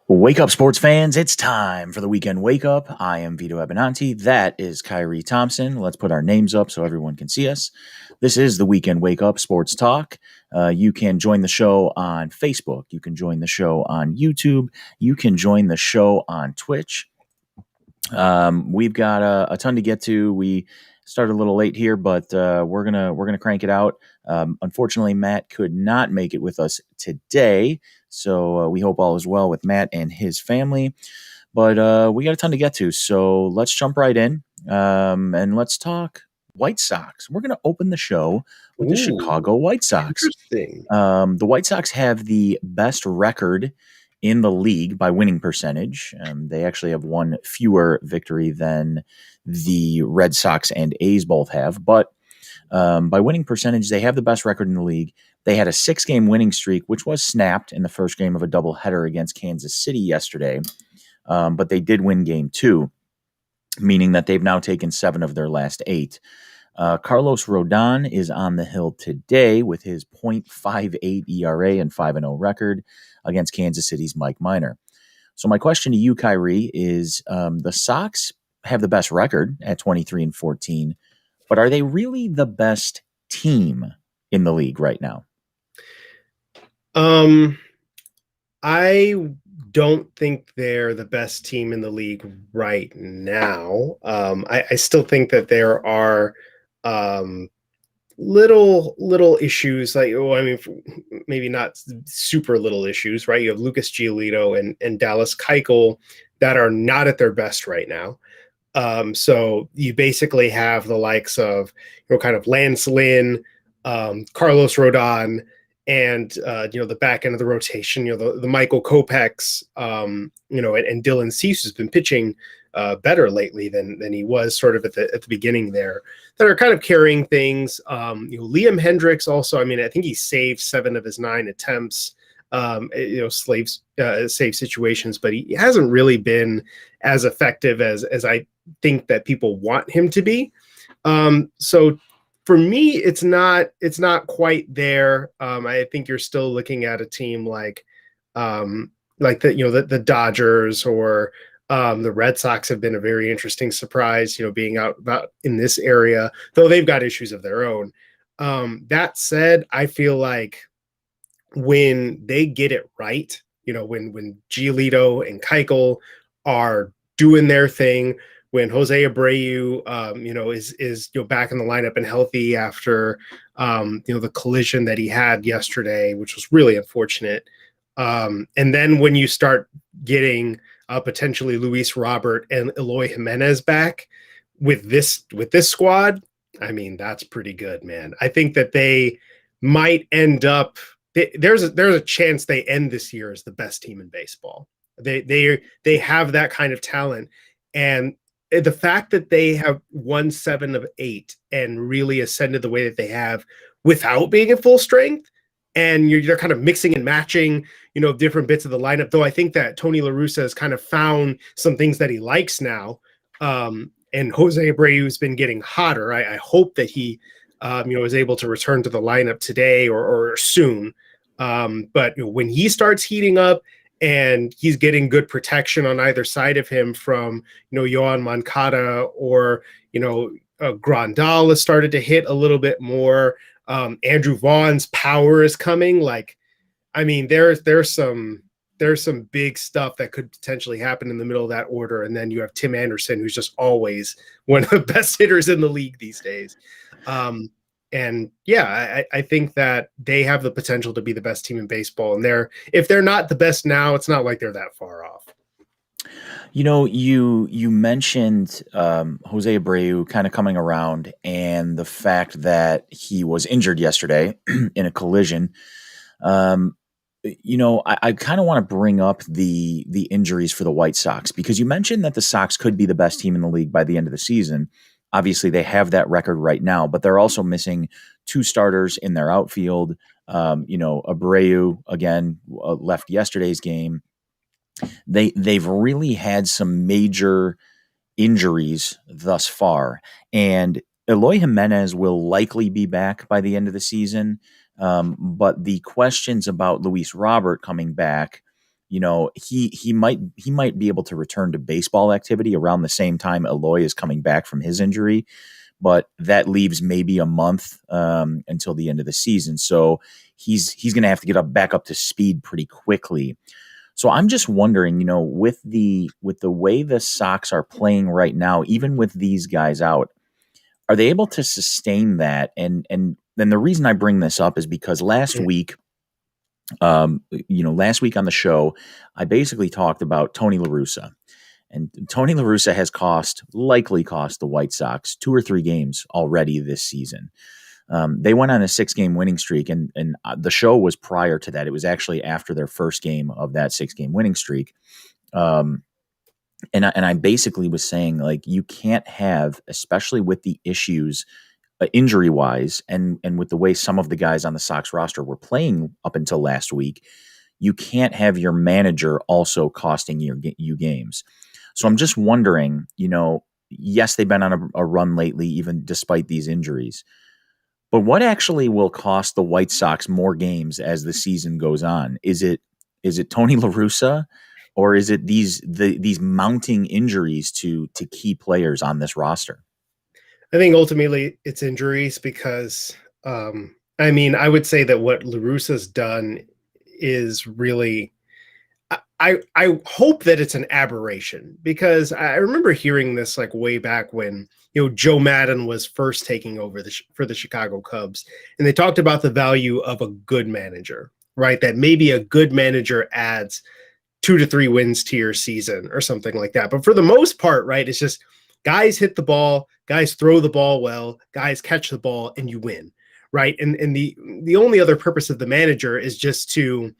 Wake up, sports fans. It's time for the weekend wake up. I am Vito Abenanti. That is Kyrie Thompson. Let's put our names up so everyone can see us. This is the weekend wake up sports talk. You can join the show on Facebook. You can join the show on YouTube. You can join the show on Twitch. We've got a ton to get to. We started a little late here, but we're gonna crank it out. Unfortunately, Matt could not make it with us today, so we hope all is well with Matt and his family. But we got a ton to get to, so let's jump right in and let's talk White Sox. We're gonna open the show with the Chicago White Sox. Interesting. The White Sox have the best record in the league by winning percentage. They actually have one fewer victory than the Red Sox and A's both have. But by winning percentage, they have the best record in the league. They had a 6-game winning streak, which was snapped in the first game of a doubleheader against Kansas City yesterday. But they did win game 2, meaning that they've now taken 7 of their last 8. Carlos Rodon is on the hill today with his .58 ERA and 5-0 record against Kansas City's Mike Minor. So my question to you, Kyrie, is the Sox have the best record at 23-14, but are they really the best team in the league right now? I don't think they're the best team in the league right now. I still think that there are little issues, like, maybe not super little issues, right? You have Lucas Giolito and Dallas Keuchel that are not at their best right now. So you basically have the likes of, kind of Lance Lynn, Carlos Rodon, and the back end of the rotation, the Michael Kopechs, and Dylan Cease, who's been pitching better lately than he was sort of at the beginning there, that are kind of carrying things. Liam Hendricks also, I think he saved 7 of his 9 attempts, save situations, but he hasn't really been as effective as I think that people want him to be. So for me, it's not quite there. I think you're still looking at a team like the Dodgers or the Red Sox have been a very interesting surprise, being out about in this area, though they've got issues of their own. That said, I feel like when they get it right, when Giolito and Keuchel are doing their thing, when Jose Abreu, is back in the lineup and healthy after the collision that he had yesterday, which was really unfortunate. And then when you start getting potentially Luis Robert and Eloy Jimenez back with this squad, that's pretty good, man. I think that they might end up. There's a chance they end this year as the best team in baseball. They have that kind of talent, and the fact that they have won 7 of 8 and really ascended the way that they have without being at full strength, and you're kind of mixing and matching, different bits of the lineup. Though I think that Tony La Russa has kind of found some things that he likes now, and Jose Abreu has been getting hotter. I hope that he, is able to return to the lineup today or soon. But when he starts heating up, and he's getting good protection on either side of him from, Yohan Moncada or, Grandal has started to hit a little bit more. Andrew Vaughn's power is coming. There's some big stuff that could potentially happen in the middle of that order. And then you have Tim Anderson, who's just always one of the best hitters in the league these days. And yeah, I think that they have the potential to be the best team in baseball. And if they're not the best now, it's not like they're that far off. You mentioned Jose Abreu kind of coming around, and the fact that he was injured yesterday in a collision. I kind of want to bring up the injuries for the White Sox, because you mentioned that the Sox could be the best team in the league by the end of the season. Obviously, they have that record right now, but they're also missing 2 starters in their outfield. Abreu, again, left yesterday's game. They've really had some major injuries thus far. And Eloy Jimenez will likely be back by the end of the season. But the questions about Luis Robert coming back, he might be able to return to baseball activity around the same time Eloy is coming back from his injury, but that leaves maybe a month until the end of the season. So he's going to have to get back up to speed pretty quickly. So I'm just wondering, with the way the Sox are playing right now, even with these guys out, are they able to sustain that? And then the reason I bring this up is because last week on the show, I basically talked about Tony La Russa. And Tony La Russa has likely cost the White Sox 2 or 3 games already this season. They went on a 6-game winning streak, and the show was prior to that. It was actually after their first game of that 6-game winning streak. And I basically was saying, like, you can't have, especially with the issues injury wise, and with the way some of the guys on the Sox roster were playing up until last week, you can't have your manager also costing you games. So I'm just wondering, yes, they've been on a run lately, even despite these injuries. But what actually will cost the White Sox more games as the season goes on? Is it Tony La Russa, or is it these mounting injuries to key players on this roster? I think ultimately it's injuries because, I would say that what La Russa's done is really, I hope that it's an aberration, because I remember hearing this like way back when, Joe Madden was first taking over for the Chicago Cubs, and they talked about the value of a good manager, right? That maybe a good manager adds 2 to 3 wins to your season or something like that. But for the most part, right, it's just guys hit the ball, guys throw the ball well, guys catch the ball, and you win, right? And the only other purpose of the manager is just to,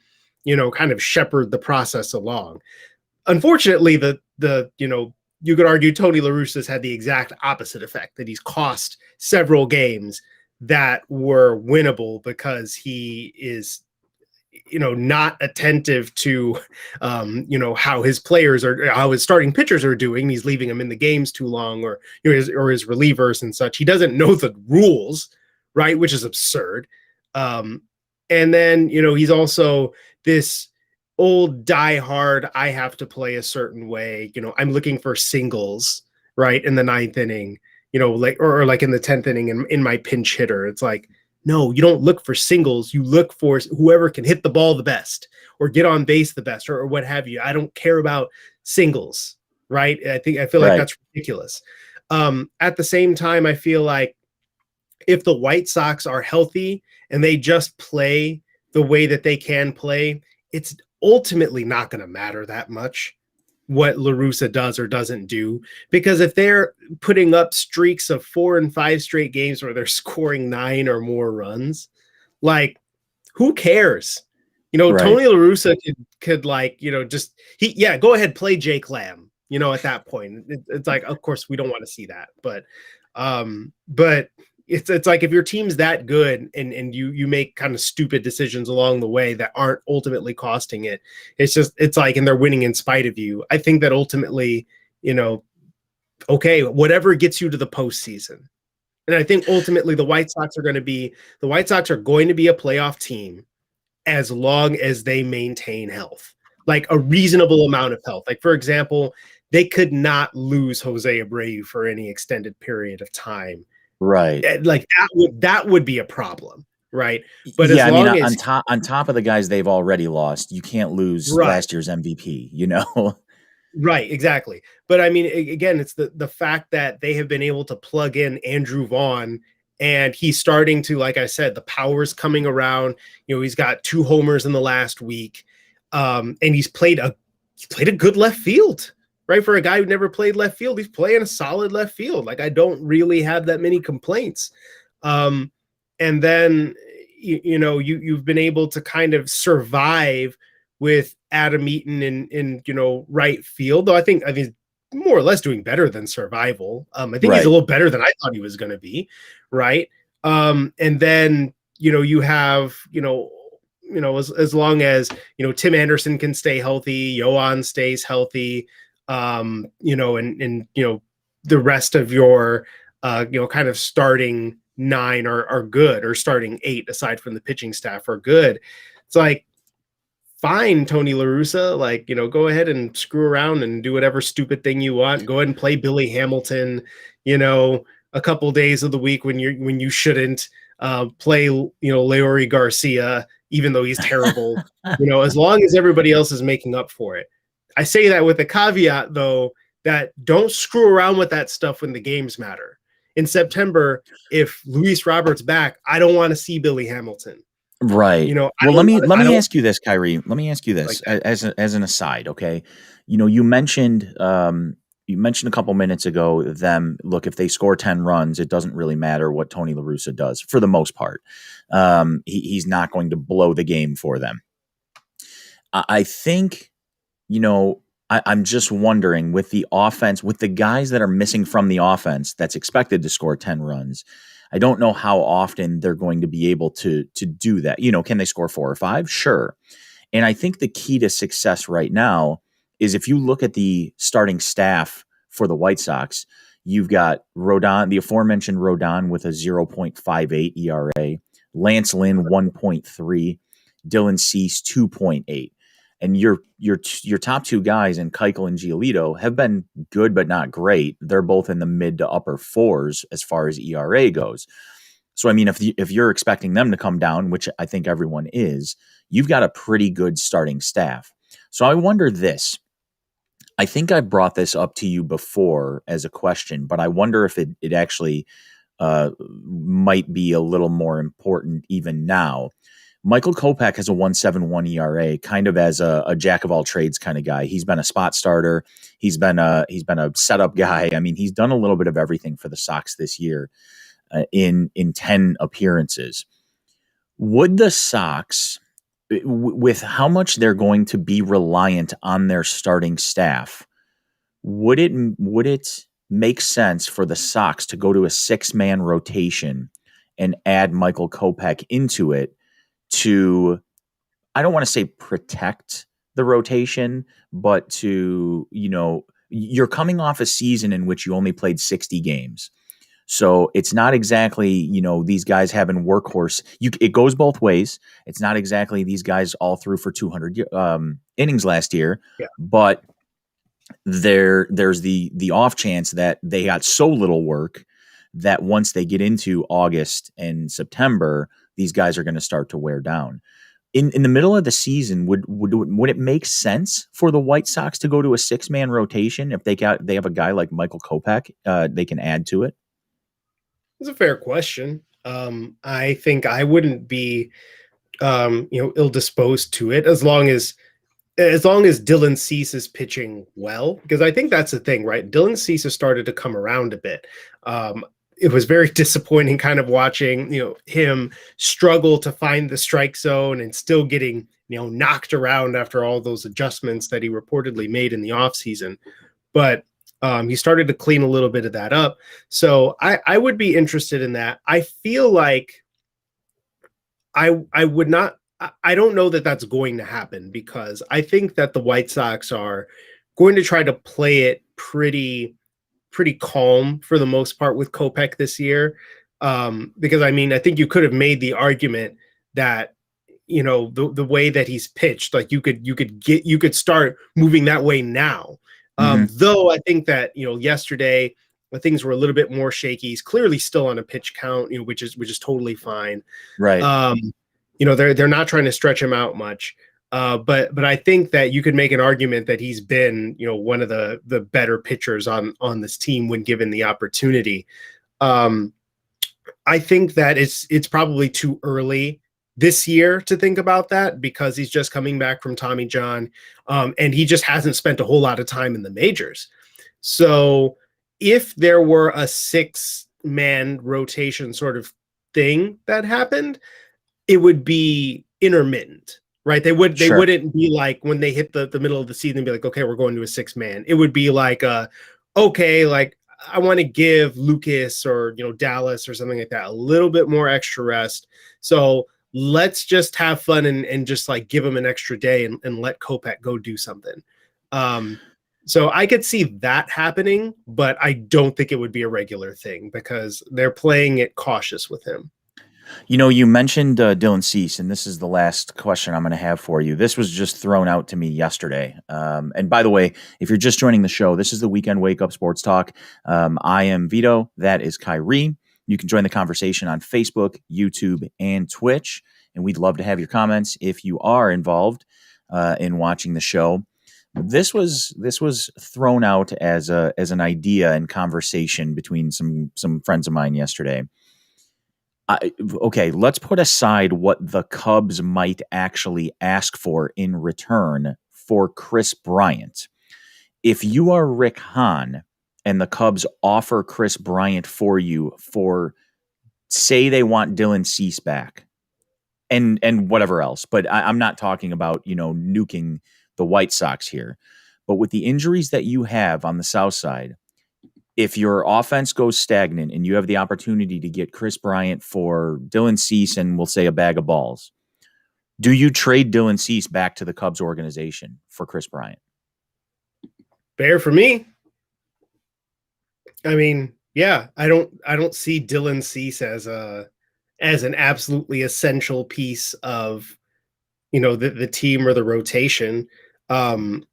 kind of shepherd the process along. Unfortunately, you could argue Tony La Russa's had the exact opposite effect, that he's cost several games that were winnable because he is not attentive to how his players are, how his starting pitchers are doing. He's leaving them in the games too long, or his relievers and such. He doesn't know the rules, right, which is absurd. And then he's also this old diehard, I have to play a certain way. I'm looking for singles, right, in the 9th inning, like like in the 10th inning in my pinch hitter. It's like, no, you don't look for singles. You look for whoever can hit the ball the best or get on base the best, or what have you. I don't care about singles, right? I feel like Right. that's ridiculous. At the same time, I feel like if the White Sox are healthy and they just play the way that they can play, it's ultimately not going to matter that much what La Russa does or doesn't do, because if they're putting up streaks of 4 and 5 straight games where they're scoring 9 or more runs, like, who cares? Right. Tony La Russa could go ahead, play Jake Lamb, at that point. It's like, of course we don't want to see that, but it's like, if your team's that good and you make kind of stupid decisions along the way that aren't ultimately costing it, it's like, and they're winning in spite of you. I think that ultimately, okay, whatever gets you to the postseason. And I think ultimately the White Sox are going to be a playoff team as long as they maintain health, like a reasonable amount of health. Like, for example, they could not lose Jose Abreu for any extended period of time. Right. Like, that would be a problem, right? But as Yeah, I mean, long as on top of the guys they've already lost, you can't lose right, last year's MVP. right, exactly. But I mean, again, it's the fact that they have been able to plug in Andrew Vaughn, and he's starting to, like I said, the power's coming around. He's got 2 homers in the last week, and he's played a good left field. Right, for a guy who never played left field, he's playing a solid left field. Like, I don't really have that many complaints. And then you've been able to kind of survive with Adam Eaton in right field. Though I think he's more or less doing better than survival. I think he's a Right. little better than I thought he was going to be. Right. And then you have as long as Tim Anderson can stay healthy, Yohan stays healthy, and the rest of your kind of starting 9 are good, or starting 8 aside from the pitching staff are good. It's like, fine, Tony La Russa. Like, go ahead and screw around and do whatever stupid thing you want. Go ahead and play Billy Hamilton, you know, a couple days of the week when you shouldn't. Play, Leori Garcia, even though he's terrible. As long as everybody else is making up for it. I say that with a caveat, though, that don't screw around with that stuff when the games matter. In September, if Luis Roberts back, I don't want to see Billy Hamilton. Right. I Well, let don't me want let I me don't ask you this, Kyrie. Let me ask you like this that. as an aside, okay? You mentioned a couple minutes ago them look if they score 10 runs, it doesn't really matter what Tony La Russa does for the most part. He's not going to blow the game for them. I think you know, I'm just wondering with the offense, with the guys that are missing from the offense that's expected to score 10 runs, I don't know how often they're going to be able to do that. Can they score 4 or 5? Sure. And I think the key to success right now is if you look at the starting staff for the White Sox, you've got Rodon, the aforementioned Rodon with a 0.58 ERA, Lance Lynn 1.3, Dylan Cease 2.8. And your top two guys in Keuchel and Giolito have been good but not great. They're both in the mid to upper fours as far as ERA goes. So I mean, if you're expecting them to come down, which I think everyone is, you've got a pretty good starting staff. So I wonder this. I think I brought this up to you before as a question, but I wonder if it actually might be a little more important even now. Michael Kopech has a 1.71 ERA, kind of as a jack of all trades kind of guy. He's been a spot starter. He's been a setup guy. I mean, he's done a little bit of everything for the Sox this year in 10 appearances. Would the Sox, with how much they're going to be reliant on their starting staff, would it make sense for the Sox to go to a 6-man rotation and add Michael Kopech into it to, I don't want to say protect the rotation, but to, you're coming off a season in which you only played 60 games. So it's not exactly, these guys having workhorse. It goes both ways. It's not exactly these guys all threw for 200 innings last year, Yeah. but there's the off chance that they got so little work that once they get into August and September, these guys are going to start to wear down. In the middle of the season, would it make sense for the White Sox to go to a 6-man rotation if they have a guy like Michael Kopech they can add to it? It's a fair question. I think I wouldn't be ill disposed to it as long as Dylan Cease is pitching well, because I think that's the thing, right? Dylan Cease has started to come around a bit. It was very disappointing kind of watching, him struggle to find the strike zone and still getting, knocked around after all those adjustments that he reportedly made in the offseason. But he started to clean a little bit of that up. So I would be interested in that. I feel like I would not. I don't know that that's going to happen, because I think that the White Sox are going to try to play it pretty calm for the most part with Kopech this year. Because I mean, I think you could have made the argument that the way that he's pitched, like you could start moving that way now. Mm-hmm. Though I think that yesterday things were a little bit more shaky. He's clearly still on a pitch count, which is totally fine. Right. They're not trying to stretch him out much. But I think that you could make an argument that he's been, one of the better pitchers on this team when given the opportunity. I think that it's probably too early this year to think about that, because he's just coming back from Tommy John, and he just hasn't spent a whole lot of time in the majors. So if there were a 6-man rotation sort of thing that happened, it would be intermittent, right? They Sure. wouldn't be like when they hit the middle of the season, be like, okay, we're going to a 6-man. It would be like, okay, like I want to give Lucas or Dallas or something like that a little bit more extra rest. So let's just have fun and just like give him an extra day and let Kopech go do something. So I could see that happening, but I don't think it would be a regular thing because they're playing it cautious with him. You mentioned Dylan Cease, and this is the last question I'm going to have for you. This was just thrown out to me yesterday. And by the way, if you're just joining the show, this is the Weekend Wake Up Sports Talk. I am Vito. That is Kyrie. You can join the conversation on Facebook, YouTube, and Twitch. And we'd love to have your comments if you are involved in watching the show. This was thrown out as an idea and conversation between some friends of mine yesterday. Okay, let's put aside what the Cubs might actually ask for in return for Chris Bryant. If you are Rick Hahn and the Cubs offer Chris Bryant for you for, say, they want Dylan Cease back and whatever else, but I'm not talking about, nuking the White Sox here. But with the injuries that you have on the South Side, if your offense goes stagnant and you have the opportunity to get Chris Bryant for Dylan Cease and we'll say a bag of balls, do you trade Dylan Cease back to the Cubs organization for Chris Bryant? Fair for me. I mean, yeah, I don't see Dylan Cease as an absolutely essential piece of, the team or the rotation. Again,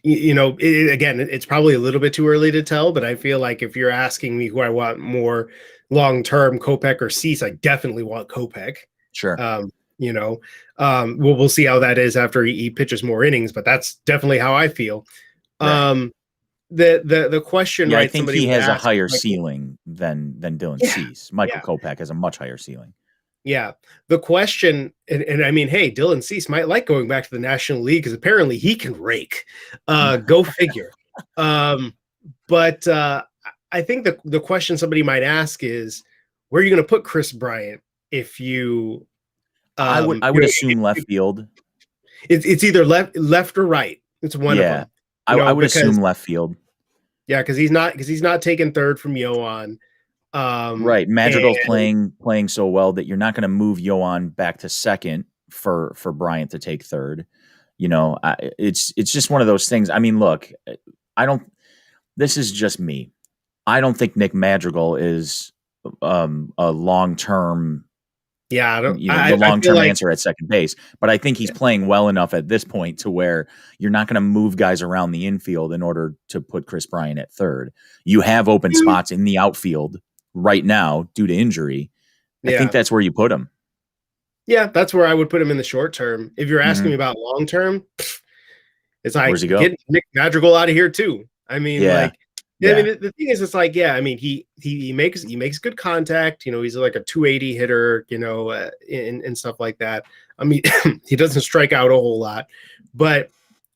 it's probably a little bit too early to tell, but I feel like if you're asking me who I want more long-term, Kopech or Cease, I definitely want Kopech. Sure. We'll see how that is after he pitches more innings, but that's definitely how I feel. Right. The question, right? I think he has a higher ceiling than Dylan Cease. Michael Kopech has a much higher ceiling. Yeah. The question, and I mean, hey, Dylan Cease might like going back to the National League because apparently he can rake. Go figure. But I think the question somebody might ask is, where are you going to put Chris Bryant if you? I would assume left field. It's either left or right. It's one of them. I would assume left field. Yeah, because he's not taking third from Yoan. Right, Madrigal's playing so well that you're not going to move Yoan back to second for Bryant to take third. It's just one of those things. I mean, look, this is just me. I don't think Nick Madrigal is a long-term. Yeah, the long-term answer at second base, but I think he's playing well enough at this point to where you're not going to move guys around the infield in order to put Chris Bryant at third. You have open spots in the outfield right now due to injury. I think that's where you put him. Yeah, that's where I would put him in the short term. If you're asking me about long term, it's like get Nick Madrigal out of here too. I mean, I mean, the thing is, it's like, I mean, he makes good contact. He's like a 280 hitter, and stuff like that. I mean, he doesn't strike out a whole lot, but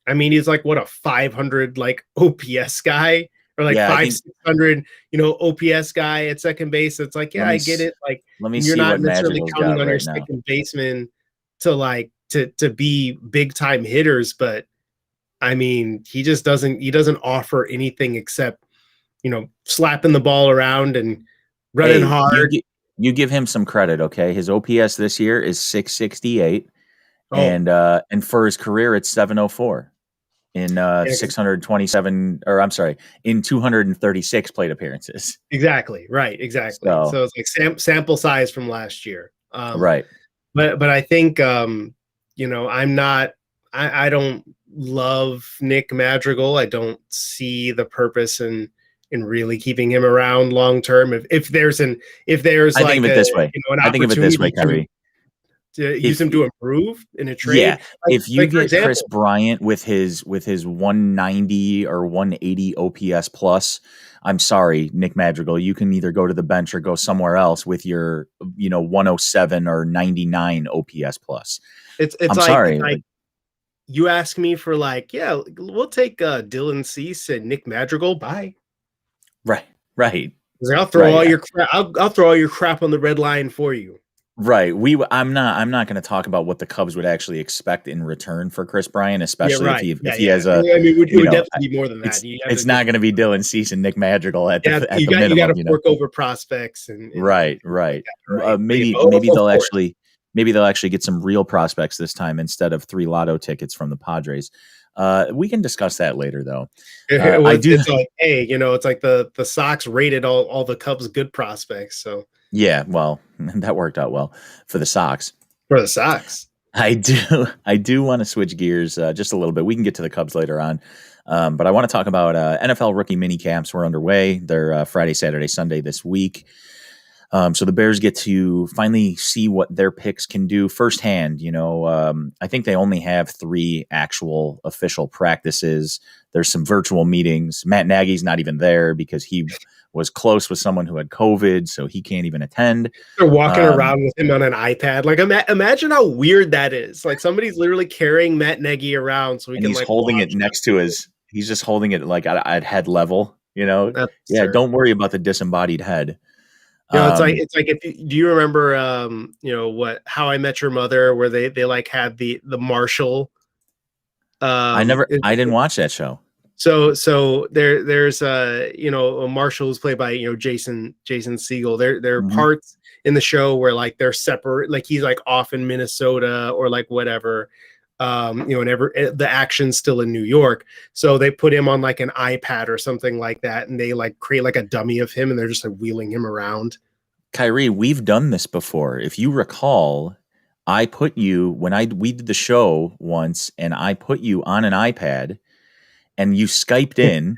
I mean, he's like what, a 500 like OPS guy or like 600 OPS guy at second base. It's like, I get it. Like, you're not necessarily counting on your second baseman to be big time hitters, but I mean, he doesn't offer anything except slapping the ball around and running hard. You give him some credit, okay? His OPS this year is 668, and for his career, it's 704 in 627, or I'm sorry, in 236 plate appearances. Exactly, right, exactly. So it's like sample size from last year, right? But I think I don't love Nick Madrigal. I don't see the purpose in really keeping him around long term. If there's I think of it this way. I think of it this way, Kyrie. To use him to improve in a trade. Yeah, if you get Chris Bryant with his 190 or 180 OPS plus, I'm sorry, Nick Madrigal, you can either go to the bench or go somewhere else with your 107 or 99 OPS plus. It's sorry. Like you ask me for we'll take Dylan Cease and Nick Madrigal. Bye. Right. I'll throw all your crap. I'll throw all your crap on the red line for you. Right. I'm not going to talk about what the Cubs would actually expect in return for Chris Bryant, especially if he has a. I mean, it would definitely be more than that. It's not going to be Dylan Cease and Nick Madrigal at the minimum. You got to fork over prospects and right. Maybe they'll actually get some real prospects this time instead of 3 lotto tickets from the Padres. We can discuss that later, though. It's like, hey, it's like the Sox rated all the Cubs good prospects. So Yeah, well, that worked out well for the Sox. For the Sox. I do want to switch gears just a little bit. We can get to the Cubs later on, but I want to talk about NFL rookie mini camps. We're underway. They're Friday, Saturday, Sunday this week. So the Bears get to finally see what their picks can do firsthand. I think they only have 3 actual official practices. There's some virtual meetings. Matt Nagy's not even there because he was close with someone who had COVID, so he can't even attend. They're walking Um, around with him on an iPad. Like, imagine how weird that is. Like, somebody's literally carrying Matt Nagy around so he and can he's like holding it watch next to his. He's just holding it like at head level. that's Yeah. absurd. Don't worry about the disembodied head. It's like Um, if do you remember what How I Met Your Mother, where they like had the Marshall. I didn't watch that show. So there's a Marshall is played by Jason Segel. There are Hmm. parts in the show where like they're separate, like he's like off in Minnesota or like whatever, and the action's still in New York. So they put him on like an iPad or something like that, and they like create like a dummy of him, and they're just like wheeling him around. Kyrie, we've done this before. If you recall, I put you when we did the show once, and I put you on an iPad, and you Skyped in,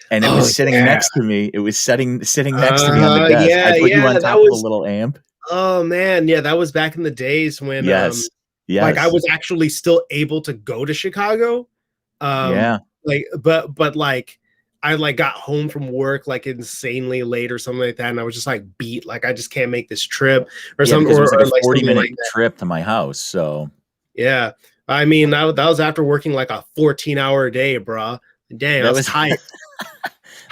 and it was Oh sitting yeah, next to me. It was sitting next to me on the desk. I yeah, put you yeah. on That top of a was little amp. Oh man, yeah, that was back in the days when Yes, like I yes, was actually still able to go to Chicago. yeah, Like but like I like got home from work like insanely late or something like that, and I was just like beat, like I just can't make this trip or yeah. something Because it was like or a like 40 something minute like that. trip to my house. So Yeah. I mean that was after working like a 14-hour day, bruh. Dang, I that was was tired.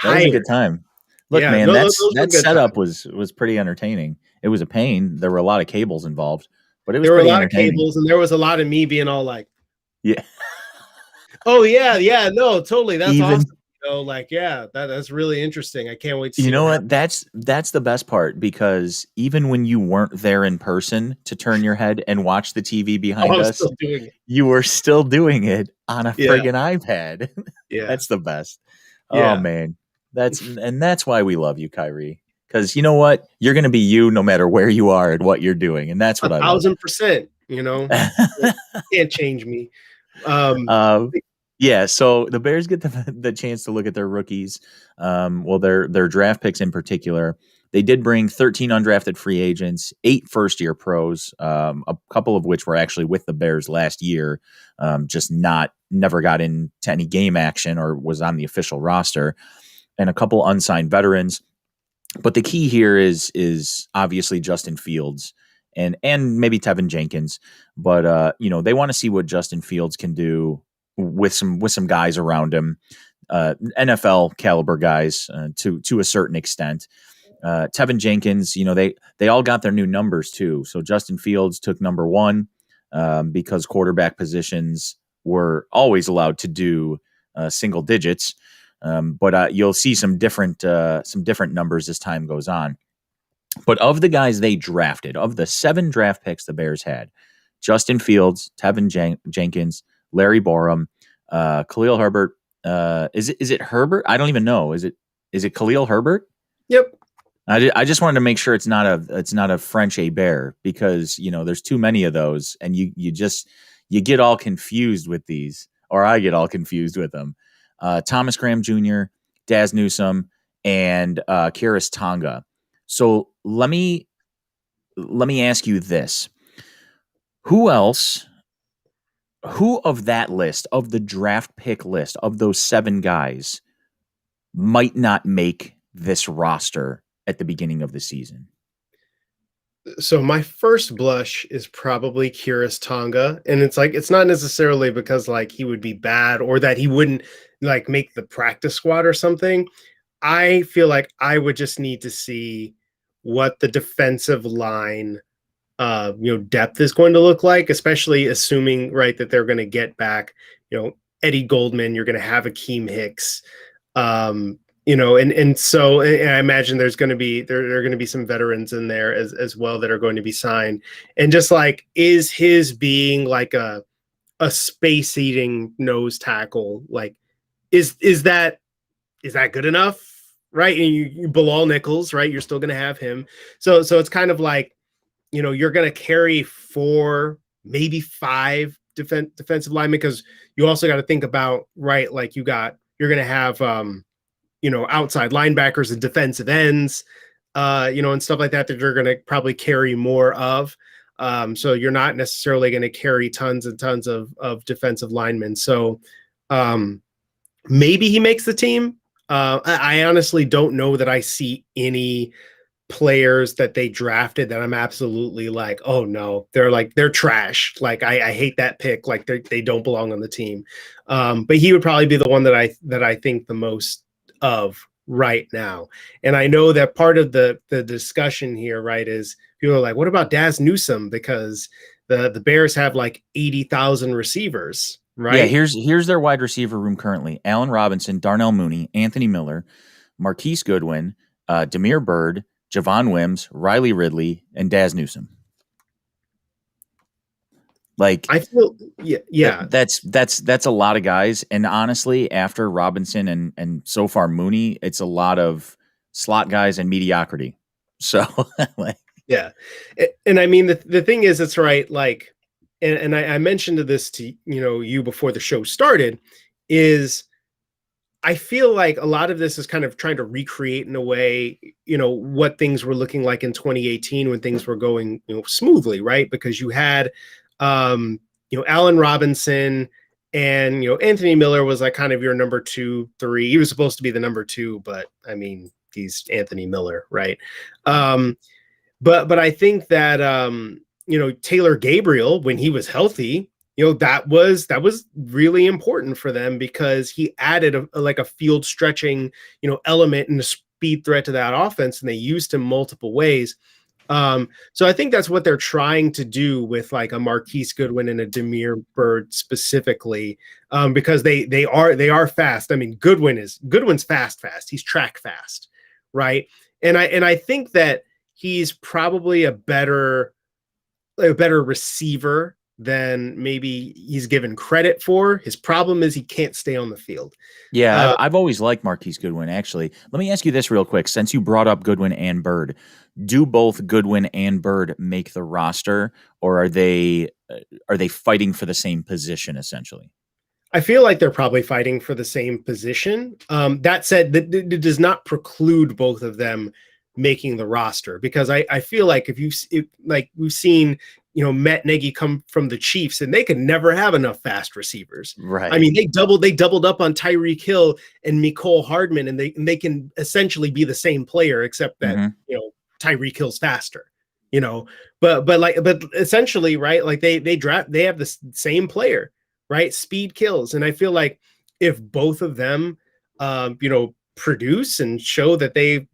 that was a good Tired. time. Look, Yeah, man, no, that's those were that good setup times. was pretty entertaining. It was a pain. There were a lot of cables involved, but it was There were a pretty lot of entertaining. cables, and there was a lot of me being all like, Yeah. oh yeah, yeah, no, totally. That's Even awesome. Like, yeah, that's really interesting. I can't wait to You see what know happens. what? That's the best part because even when you weren't there in person to turn your head and watch the TV Oh, behind I'm us, still doing it. you were still doing it on a Yeah, friggin' iPad. yeah, That's the best. Oh yeah. man. That's why we love you, Kyrie. Because you know what? You're gonna be you no matter where you are and what you're doing. And that's A what I love. 1000%. Can't change me. Um, Um, yeah, so the Bears get the chance to look at their rookies. Well, their draft picks in particular. They did bring 13 undrafted free agents, 8 first-year pros, a couple of which were actually with the Bears last year, just never got into any game action or was on the official roster, and a couple unsigned veterans. But the key here is obviously Justin Fields and maybe Tevin Jenkins, but they want to see what Justin Fields can do with some guys around him, NFL caliber guys to a certain extent. Tevin Jenkins, they all got their new numbers too. So Justin Fields took number 1 because quarterback positions were always allowed to do single digits. But you'll see some different numbers as time goes on. But of the guys they drafted, of the 7 draft picks the Bears had, Justin Fields, Tevin Jenkins, Larry Borum, Khalil Herbert. Is it Herbert? I don't even know. Is it Khalil Herbert? yep. I just wanted to make sure it's not a French a bear because there's too many of those and you get all confused with these, or I get all confused with them. Thomas Graham Jr., Daz Newsome, and Kiris Tonga. So let me ask you this: Who else? Who of that list, of the draft pick list, of those 7 guys, might not make this roster at the beginning of the season? So my first blush is probably Curious Tonga, and it's like it's not necessarily because like he would be bad or that he wouldn't like make the practice squad or something. I feel like I would just need to see what the defensive line depth is going to look like, especially assuming right that they're going to get back, Eddie Goldman, you're going to have Akeem Hicks, and I imagine there are going to be some veterans in there as well that are going to be signed, and just like is his being like a space eating nose tackle like is that good enough? right? And you Bilal Nichols, right? You're still going to have him. So it's kind of like, you're going to carry 4, maybe 5 defensive linemen, because you also got to think about, right? Like you're going to have, outside linebackers and defensive ends, and stuff like that you're going to probably carry more of. So you're not necessarily going to carry tons and tons of defensive linemen. So maybe he makes the team. I honestly don't know that I see any players that they drafted that I'm absolutely like, oh no, they're trash. Like I hate that pick. Like they don't belong on the team. But he would probably be the one that I think the most of right now. And I know that part of the discussion here, right, is people are like, what about Daz Newsome? Because the Bears have like 80,000 receivers, Yeah, right? here's their wide receiver room currently: Allen Robinson, Darnell Mooney, Anthony Miller, Marquise Goodwin, Demir Bird, Javon Wims, Riley Ridley, and Daz Newsome. Like I feel yeah. that's a lot of guys. And honestly, after Robinson and so far Mooney, it's a lot of slot guys and mediocrity. So like, Yeah. And I mean, the thing is, it's right. Like, and I mentioned this to, you before the show started, is I feel like a lot of this is kind of trying to recreate in a way, what things were looking like in 2018 when things were going, smoothly, right? Because you had, Allen Robinson and, Anthony Miller was like kind of your number 2, 3. He was supposed to be the number 2, but I mean, he's Anthony Miller, right? But I think that Taylor Gabriel, when he was healthy, that was really important for them, because he added like a field stretching element and a speed threat to that offense, and they used him multiple ways. So I think that's what they're trying to do with like a Marquise Goodwin and a Demir Bird specifically, because they are fast. I mean, Goodwin's fast. He's track fast, right? And I think that he's probably a better receiver than maybe he's given credit for. His problem is he can't stay on the field. yeah, Uh, I've always liked Marquise Goodwin. Actually, let me ask you this real quick: since you brought up Goodwin and Bird, do both Goodwin and Bird make the roster, or are they fighting for the same position essentially? I feel like they're probably fighting for the same position. That said, that does not preclude both of them making the roster, because I feel like like we've seen, Matt Nagy come from the Chiefs, and they could never have enough fast receivers. I Right. mean, they doubled up on Tyreek Hill and Mecole Hardman, and they can essentially be the same player, except that Hmm. Tyreek Hill's faster. You know, but essentially, right? Like they have the same player, right? Speed kills. And I feel like if both of them, produce and show that they,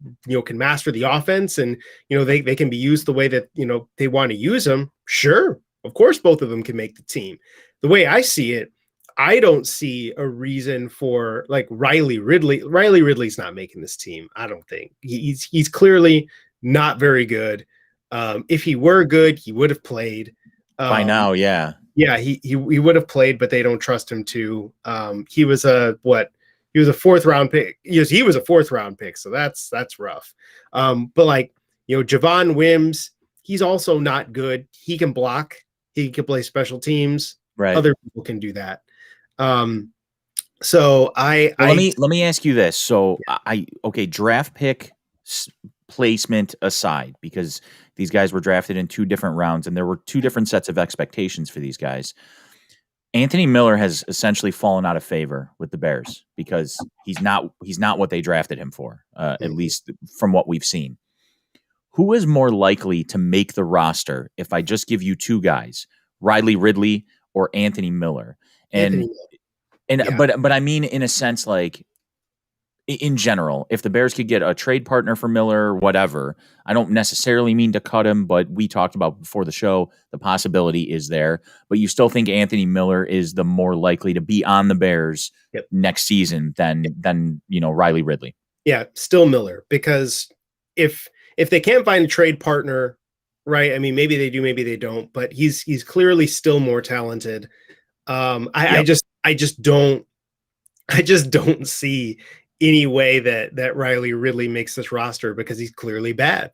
can master the offense, and, they can be used the way that, they want to use them, sure, of course, both of them can make the team. The way I see it, I don't see a reason for like Riley Ridley. Riley Ridley's not making this team. I don't think he's clearly not very good. If he were good, he would have played. By Um, now, yeah. yeah, he would have played, but they don't trust him to. He was a what? He was a fourth round pick. Yes, he was a fourth round pick, so that's rough. But like Javon Wims, he's also not good. He can block. He can play special teams. Right. Other people can do that. Um, so Well, I let me ask you this. So okay, draft pick placement aside, because these guys were drafted in two different rounds, and there were two different sets of expectations for these guys. Anthony Miller has essentially fallen out of favor with the Bears because he's not what they drafted him for, at least from what we've seen. Who is more likely to make the roster if I just give you two guys, Riley Ridley or Anthony Miller? And Anthony, and yeah, but I mean, in a sense, like in general, if the Bears could get a trade partner for Miller, whatever, I don't necessarily mean to cut him, but we talked about before the show, the possibility is there. But you still think Anthony Miller is the more likely to be on the Bears yep, next season than Riley Ridley. yeah, still Miller, because if they can't find a trade partner, right? I mean, maybe they do, maybe they don't, but he's clearly still more talented. I Yep. just don't I just don't see any way that Riley Ridley makes this roster because he's clearly bad.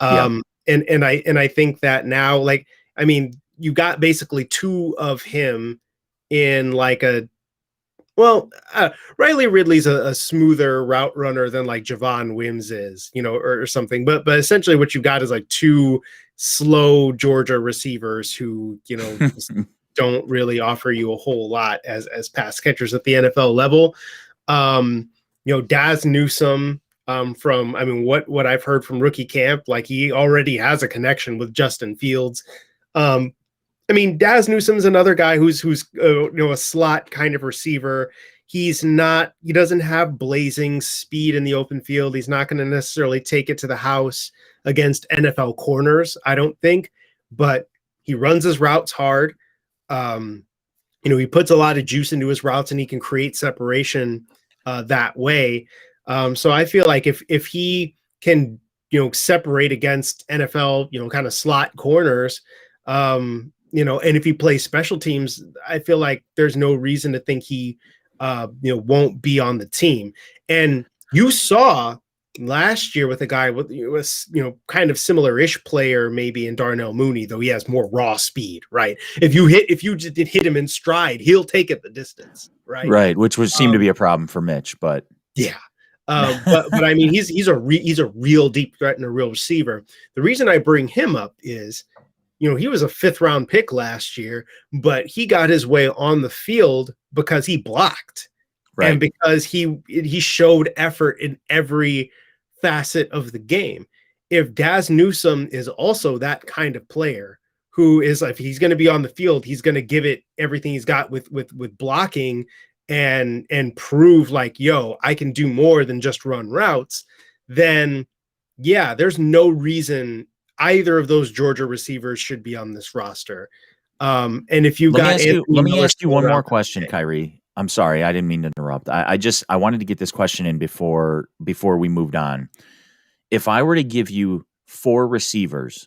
Yeah. And I think that now, like, I mean, you got basically two of him in like a well, Riley Ridley's a smoother route runner than like Javon Wims is, or something. But essentially, what you got is like two slow Georgia receivers who just don't really offer you a whole lot as pass catchers at the NFL level. Daz Newsome, from I mean what I've heard from rookie camp, like he already has a connection with Justin Fields. Um, I mean, Daz Newsome's another guy who's a slot kind of receiver. He doesn't have blazing speed in the open field. He's not going to necessarily take it to the house against NFL corners, I don't think, but he runs his routes hard. Um, he puts a lot of juice into his routes and he can create separation that way. So I feel like if he can, separate against NFL, kind of slot corners, and if he plays special teams, I feel like there's no reason to think he, won't be on the team. And you saw last year with a guy with kind of similar-ish player maybe in Darnell Mooney, though he has more raw speed, right? If you just hit him in stride, he'll take it the distance, right? Right, which would seem to be a problem for Mitch, but yeah. But I mean he's a real deep threat and a real receiver. The reason I bring him up is he was a 5th round pick last year, but he got his way on the field because he blocked. right. And because he showed effort in every facet of the game. If Daz Newsome is also that kind of player who is, if he's going to be on the field, he's going to give it everything he's got with blocking and prove like, yo, I can do more than just run routes, then yeah, there's no reason either of those Georgia receivers should be on this roster. And if you got Anthony let me Miller ask you one more question, Kyrie. I'm sorry, I didn't mean to interrupt. I wanted to get this question in before we moved on. If I were to give you 4 receivers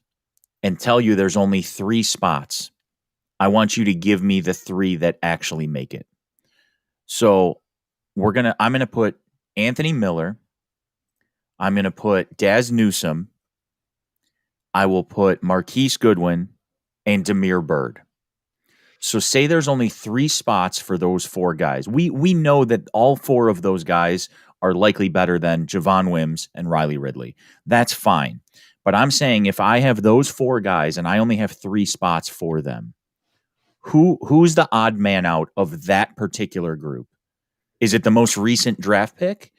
and tell you there's only 3 spots, I want you to give me the 3 that actually make it. So I'm gonna put Anthony Miller. I'm gonna put Daz Newsome. I will put Marquise Goodwin and Damiere Byrd. So say there's only 3 spots for those 4 guys. We know that all 4 of those guys are likely better than Javon Wims and Riley Ridley. That's fine. But I'm saying if I have those 4 guys and I only have 3 spots for them, who's the odd man out of that particular group? Is it the most recent draft pick?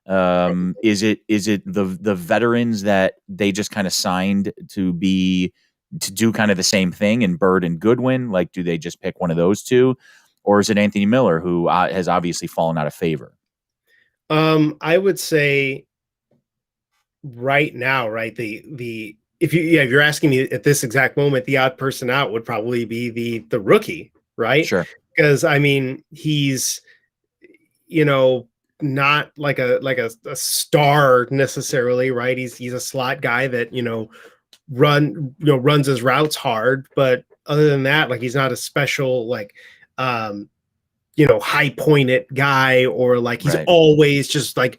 Is it the veterans that they just kind of signed to do kind of the same thing in Byrd and Goodwin? Like, do they just pick one of those two, or is it Anthony Miller who has obviously fallen out of favor? I would say right now, right, if you're asking me at this exact moment, the odd person out would probably be the rookie, right? Sure. Because I mean he's not like a star necessarily, right? He's a slot guy that runs his routes hard, but other than that, like he's not a special like high pointed guy, or like he's Right. always just like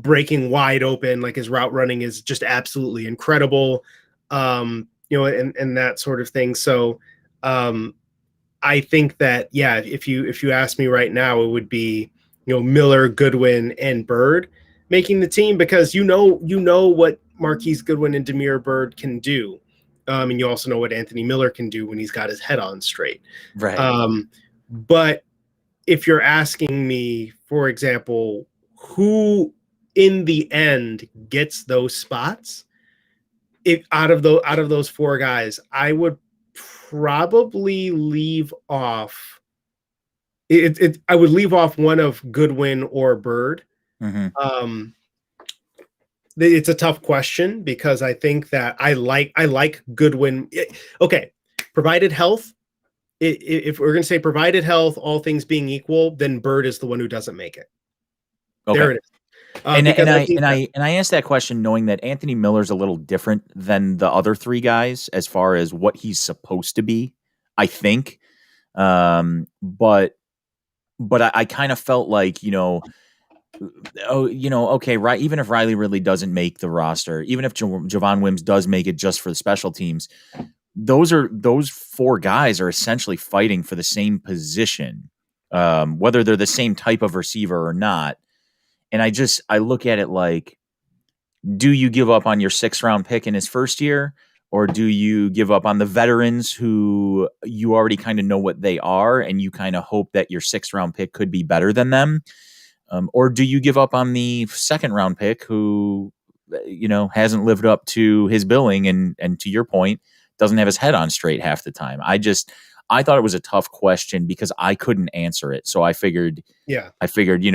breaking wide open. Like his route running is just absolutely incredible, and that sort of thing. So I think that if you ask me right now, it would be Miller, Goodwin, and Byrd making the team, because what Marquise Goodwin and Damiere Byrd can do. And you also know what Anthony Miller can do when he's got his head on straight. Right. But if you're asking me, for example, who in the end gets those spots, if out of those 4 guys, I would probably leave off. I would leave off one of Goodwin or Byrd. Mm-hmm. It's a tough question because I think that I like Goodwin. Okay, provided health. If we're going to say provided health, all things being equal, then Byrd is the one who doesn't make it. Okay. There it is. And I asked that question knowing that Anthony Miller's a little different than the other 3 guys as far as what he's supposed to be, I think. But I kind of felt like, oh, okay, right. Even if Riley Ridley doesn't make the roster, even if Javon Wims does make it just for the special teams, those four guys are essentially fighting for the same position, whether they're the same type of receiver or not. And I look at it like, do you give up on your 6th-round pick in his first year, or do you give up on the veterans who you already kind of know what they are, and you kind of hope that your 6th-round pick could be better than them? Or do you give up on the 2nd-round pick who, hasn't lived up to his billing, and to your point, doesn't have his head on straight half the time? I thought it was a tough question because I couldn't answer it. So Yeah.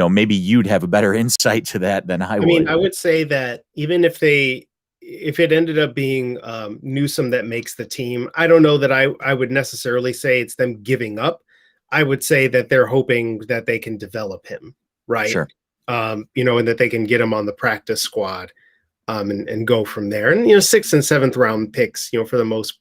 maybe you'd have a better insight to that than I I mean, would. I would say that even if it ended up being Newsome that makes the team, I don't know that I would necessarily say it's them giving up. I would say that they're hoping that they can develop him, right? Sure. And that they can get him on the practice squad, and go from there. And 6th and 7th round picks, for the most,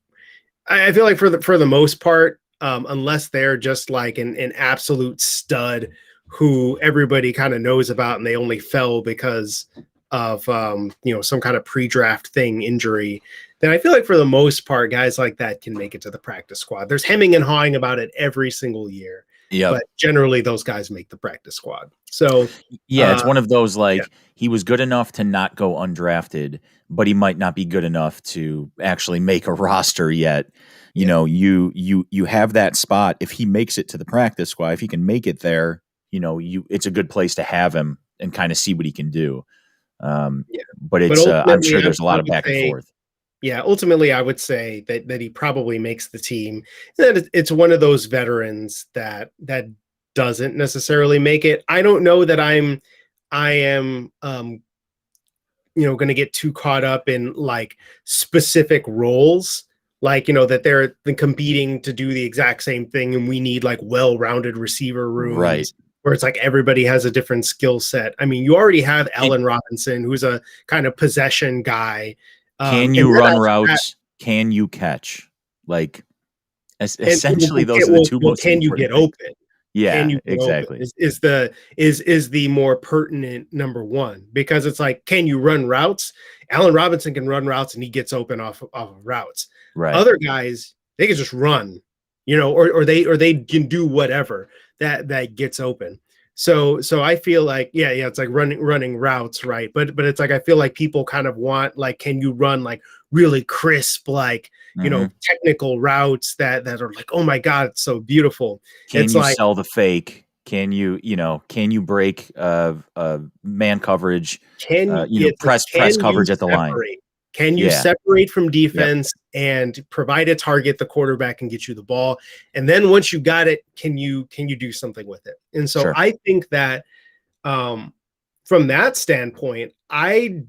I feel like for the most part, unless they're just like an absolute stud who everybody kind of knows about and they only fell because of some kind of pre-draft thing, injury, then I feel like for the most part guys like that can make it to the practice squad. There's hemming and hawing about it every single year, Yep. but generally those guys make the practice squad. So Yeah, it's uh one of those, yeah, like, he was good enough to not go undrafted, but he might not be good enough to actually make a roster yet. yeah, You have that spot. If he makes it to the practice squad, if he can make it there, it's a good place to have him and kind of see what he can do. yeah. But But I'm ultimately sure there's a I lot of would back and say, forth. yeah, ultimately, I would say that he probably makes the team. That it's one of those veterans that doesn't necessarily make it. I don't know that I am going to get too caught up in like specific roles, like that they're competing to do the exact same thing, and we need like well-rounded receiver Right. rooms where it's like everybody has a different skill set. I mean, you already have Can, Allen Robinson, who's a kind of possession guy. can And you then run after that, routes? Can you catch? Like, and essentially, those are the two most can you important get things. open? Can Yeah, you get open? exactly. Is the more pertinent number one, because it's like, can you run routes? Allen Robinson can run routes and he gets open off of routes. Right. Other guys, they can just run, or they can do whatever that gets open. So I feel like, yeah, it's like running routes, right? But it's like I feel like people kind of want, like, can you run like really crisp, like Hmm. technical routes that are like, oh my god, it's so beautiful. Can It's you like, sell the fake? Can you break man coverage? Press can you coverage at the line. separate? Can you Yeah. separate from Yep. defense and provide a target the quarterback and get you the ball? And then once you got it, can you do something with it? And so Sure. I think that, um, from that standpoint, I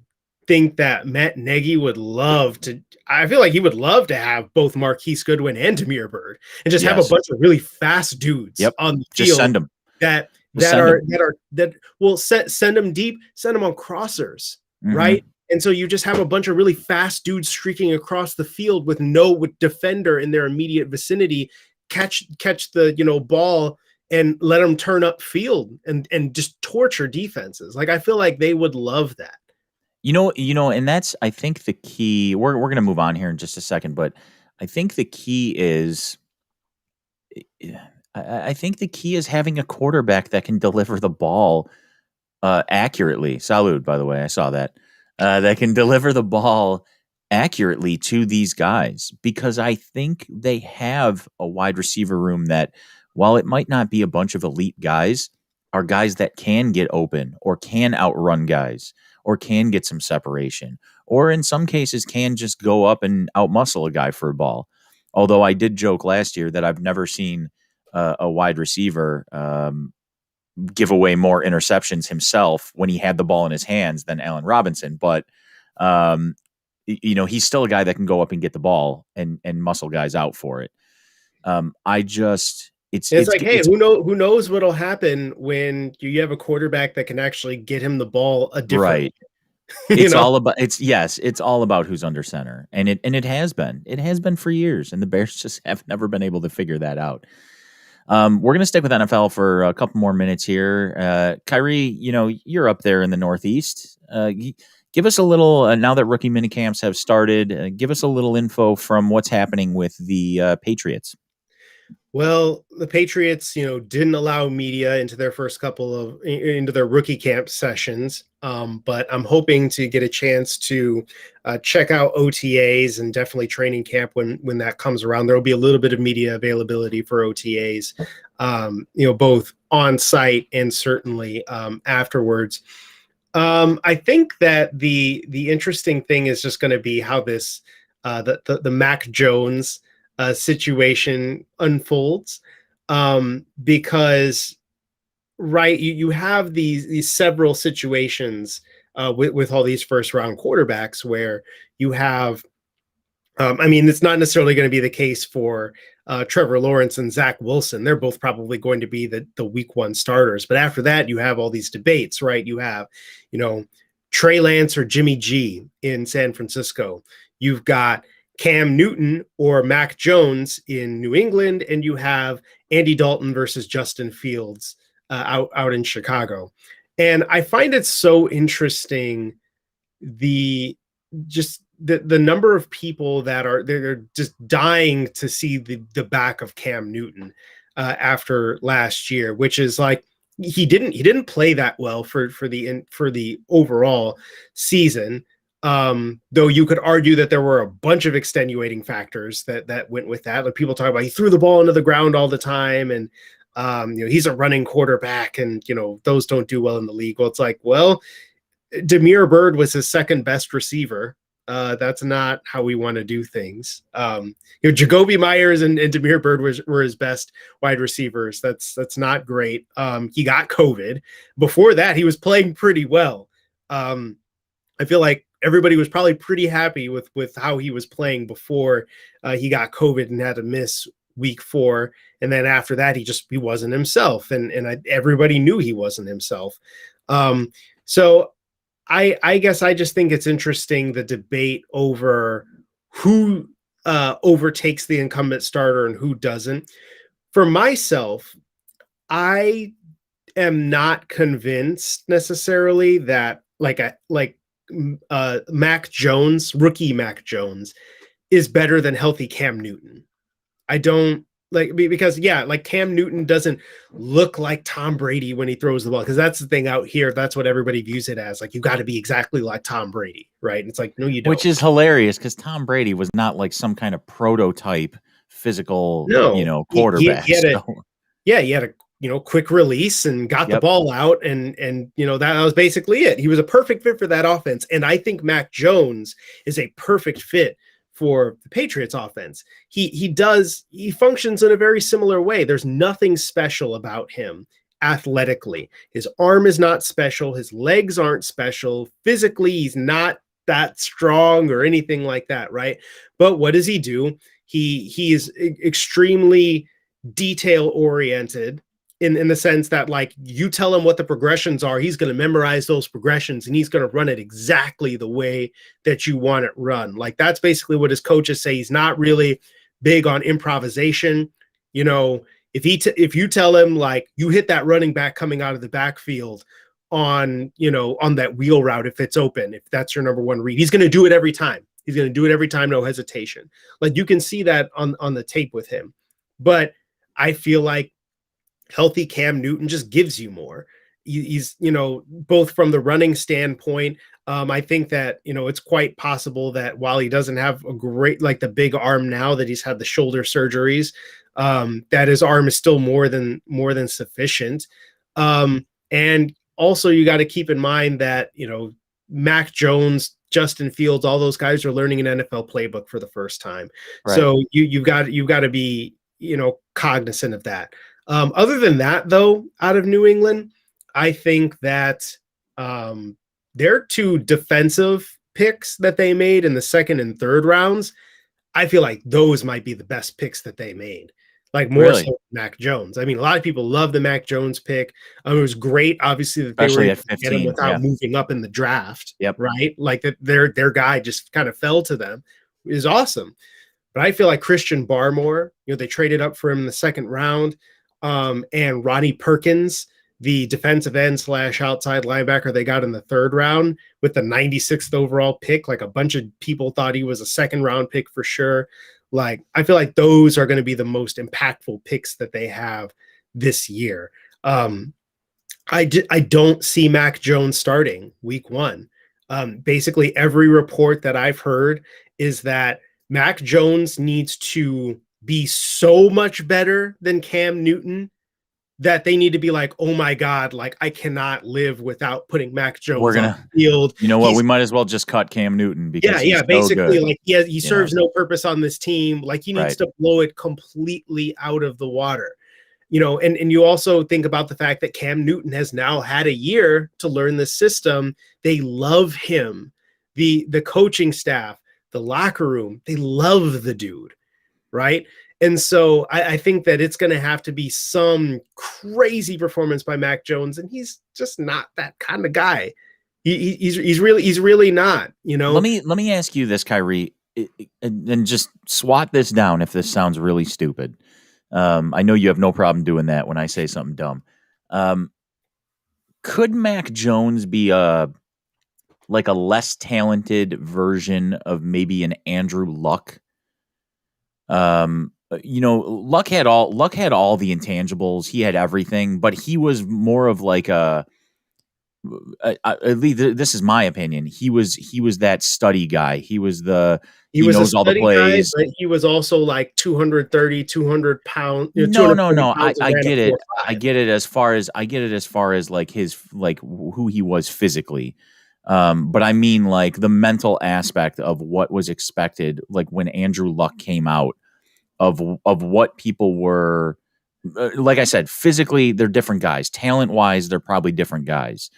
think that Matt Nagy would love to. I feel like he would love to have both Marquise Goodwin and Demir Bird, and just have a Yes. bunch of really fast dudes Yep. on the Just field send them. that Just send them. that will send them deep, send them on crossers, right? Hmm. And so you just have a bunch of really fast dudes streaking across the field with no defender in their immediate vicinity. Catch the ball and let them turn up field and just torture defenses. Like, I feel like they would love that. And that's, I think, the key. We're gonna move on here in just a second, but I think the key is I think the key is having a quarterback that can deliver the ball accurately. Salud, by the way, I saw that. That can deliver the ball accurately to these guys, because I think they have a wide receiver room that, while it might not be a bunch of elite guys, are guys that can get open or can outrun guys or can get some separation, or in some cases can just go up and outmuscle a guy for a ball. Although I did joke last year that I've never seen a wide receiver give away more interceptions himself when he had the ball in his hands than Allen Robinson. But um, he's still a guy that can go up and get the ball and muscle guys out for it. I just It's like, hey, who knows what'll happen when you have a quarterback that can actually get him the ball a different right. way, you know? It's all about who's under center, and it has been for years, and the Bears just have never been able to figure that out. We're going to stick with NFL for a couple more minutes here. Kyrie, you're up there in the Northeast. Give us a little, now that rookie minicamps have started, give us a little info from what's happening with the Patriots. Well, the Patriots, didn't allow media into their into their rookie camp sessions. But I'm hoping to get a chance to check out OTAs and definitely training camp when that comes around. There will be a little bit of media availability for OTAs, both on site and certainly afterwards. I think that the interesting thing is just going to be how this the Mac Jones situation unfolds, because right you have these several situations with all these first round quarterbacks where you have I mean, it's not necessarily going to be the case for Trevor Lawrence and Zach Wilson. They're both probably going to be the week one starters. But after that, you have all these debates, right? You have, Trey Lance or Jimmy G in San Francisco. You've got Cam Newton or Mac Jones in New England, and you have Andy Dalton versus Justin Fields out in Chicago. And I find it so interesting the number of people that they're just dying to see the back of Cam Newton after last year, which is like he didn't play that well for the overall season. Though you could argue that there were a bunch of extenuating factors that went with that. Like people talk about he threw the ball into the ground all the time, and he's a running quarterback, and those don't do well in the league. Well, it's like, well, Damiere Byrd was his second best receiver. That's not how we want to do things. Jacoby Myers and Damiere Byrd were his best wide receivers. That's not great. He got COVID. Before that, he was playing pretty well. I feel like everybody was probably pretty happy with how he was playing before he got COVID and had to miss week 4. And then after that, he wasn't himself. And everybody knew he wasn't himself. So I guess I just think it's interesting, the debate over who overtakes the incumbent starter and who doesn't. For myself, I am not convinced necessarily that Mac Jones, rookie Mac Jones, is better than healthy Cam Newton. I don't because Cam Newton doesn't look like Tom Brady when he throws the ball, because that's the thing out here. That's what everybody views it as. Like, you got to be exactly like Tom Brady, right? And it's like, no, you don't. Which is hilarious, because Tom Brady was not like some kind of prototype physical, quarterback. He had a quick release and got the ball out, and that was basically it. He was a perfect fit for that offense, and I think Mac Jones is a perfect fit for the Patriots offense. He functions in a very similar way. There's nothing special about him athletically. His arm is not special. His legs aren't special. Physically, he's not that strong or anything like that, right? But what does he do? He is extremely detail oriented, in the sense that, like, you tell him what the progressions are, he's going to memorize those progressions, and he's going to run it exactly the way that you want it run. Like, that's basically what his coaches say. He's not really big on improvisation. If you tell him, like, you hit that running back coming out of the backfield on that wheel route, if it's open, if that's your number one read, he's going to do it every time. He's going to do it every time, no hesitation. Like, you can see that on the tape with him. But I feel like healthy Cam Newton just gives you more. He's, both from the running standpoint. I think that, it's quite possible that while he doesn't have a great, the big arm now that he's had the shoulder surgeries, that his arm is still more than sufficient. And also you got to keep in mind that, Mac Jones, Justin Fields, all those guys are learning an NFL playbook for the first time. Right. So you've got to be, cognizant of that. Other than that, though, out of New England, I think that their 2 defensive picks that they made in the second and third rounds, I feel like those might be the best picks that they made. Like, more so than Mac Jones. I mean, a lot of people love the Mac Jones pick. It was great, obviously, that they were able to get him without moving up in the draft. Right? Like, that their guy just kind of fell to them. It was awesome. But I feel like Christian Barmore, they traded up for him in the second round. and Ronnie Perkins, the defensive end slash outside linebacker they got in the 3rd round with the 96th overall pick. Like a bunch of people thought he was a 2nd round pick for sure. Like, I feel like those are going to be the most impactful picks that they have this year. I don't see Mac Jones starting week 1. Basically, every report that I've heard is that Mac Jones needs to be so much better than Cam Newton that they need to be like, oh my God, like I cannot live without putting Mac We're Jones on gonna, the field. you know what? He's We might as well just cut Cam Newton because yeah, he's so basically good. like he You know, serves no purpose on this team. Like he needs right? to blow it completely out of the water. And you also think about the fact that Cam Newton has now had a year to learn the system. They love him. The coaching staff, the locker room, they love the dude, right? And so I think that it's going to have to be some crazy performance by Mac Jones, and he's just not that kind of guy. He's really not. Let me ask you this, Kyrie, and just swat this down if this sounds really stupid. I know you have no problem doing that when I say something dumb. Could Mac Jones be a less talented version of maybe an Andrew Luck? Luck had all the intangibles. He had everything, but he was more of like at least this is my opinion. He was that study guy. He Was a knows all the study guy, plays. but he was also like 230, 200 pounds, No, 240 no. pounds and I ran a get it. 4.5. I get it as far as like his who he was physically. But I mean like the mental aspect of what was expected, like when Andrew Luck came out, of what people were, like I said, physically they're different guys. Talent wise, they're probably different guys.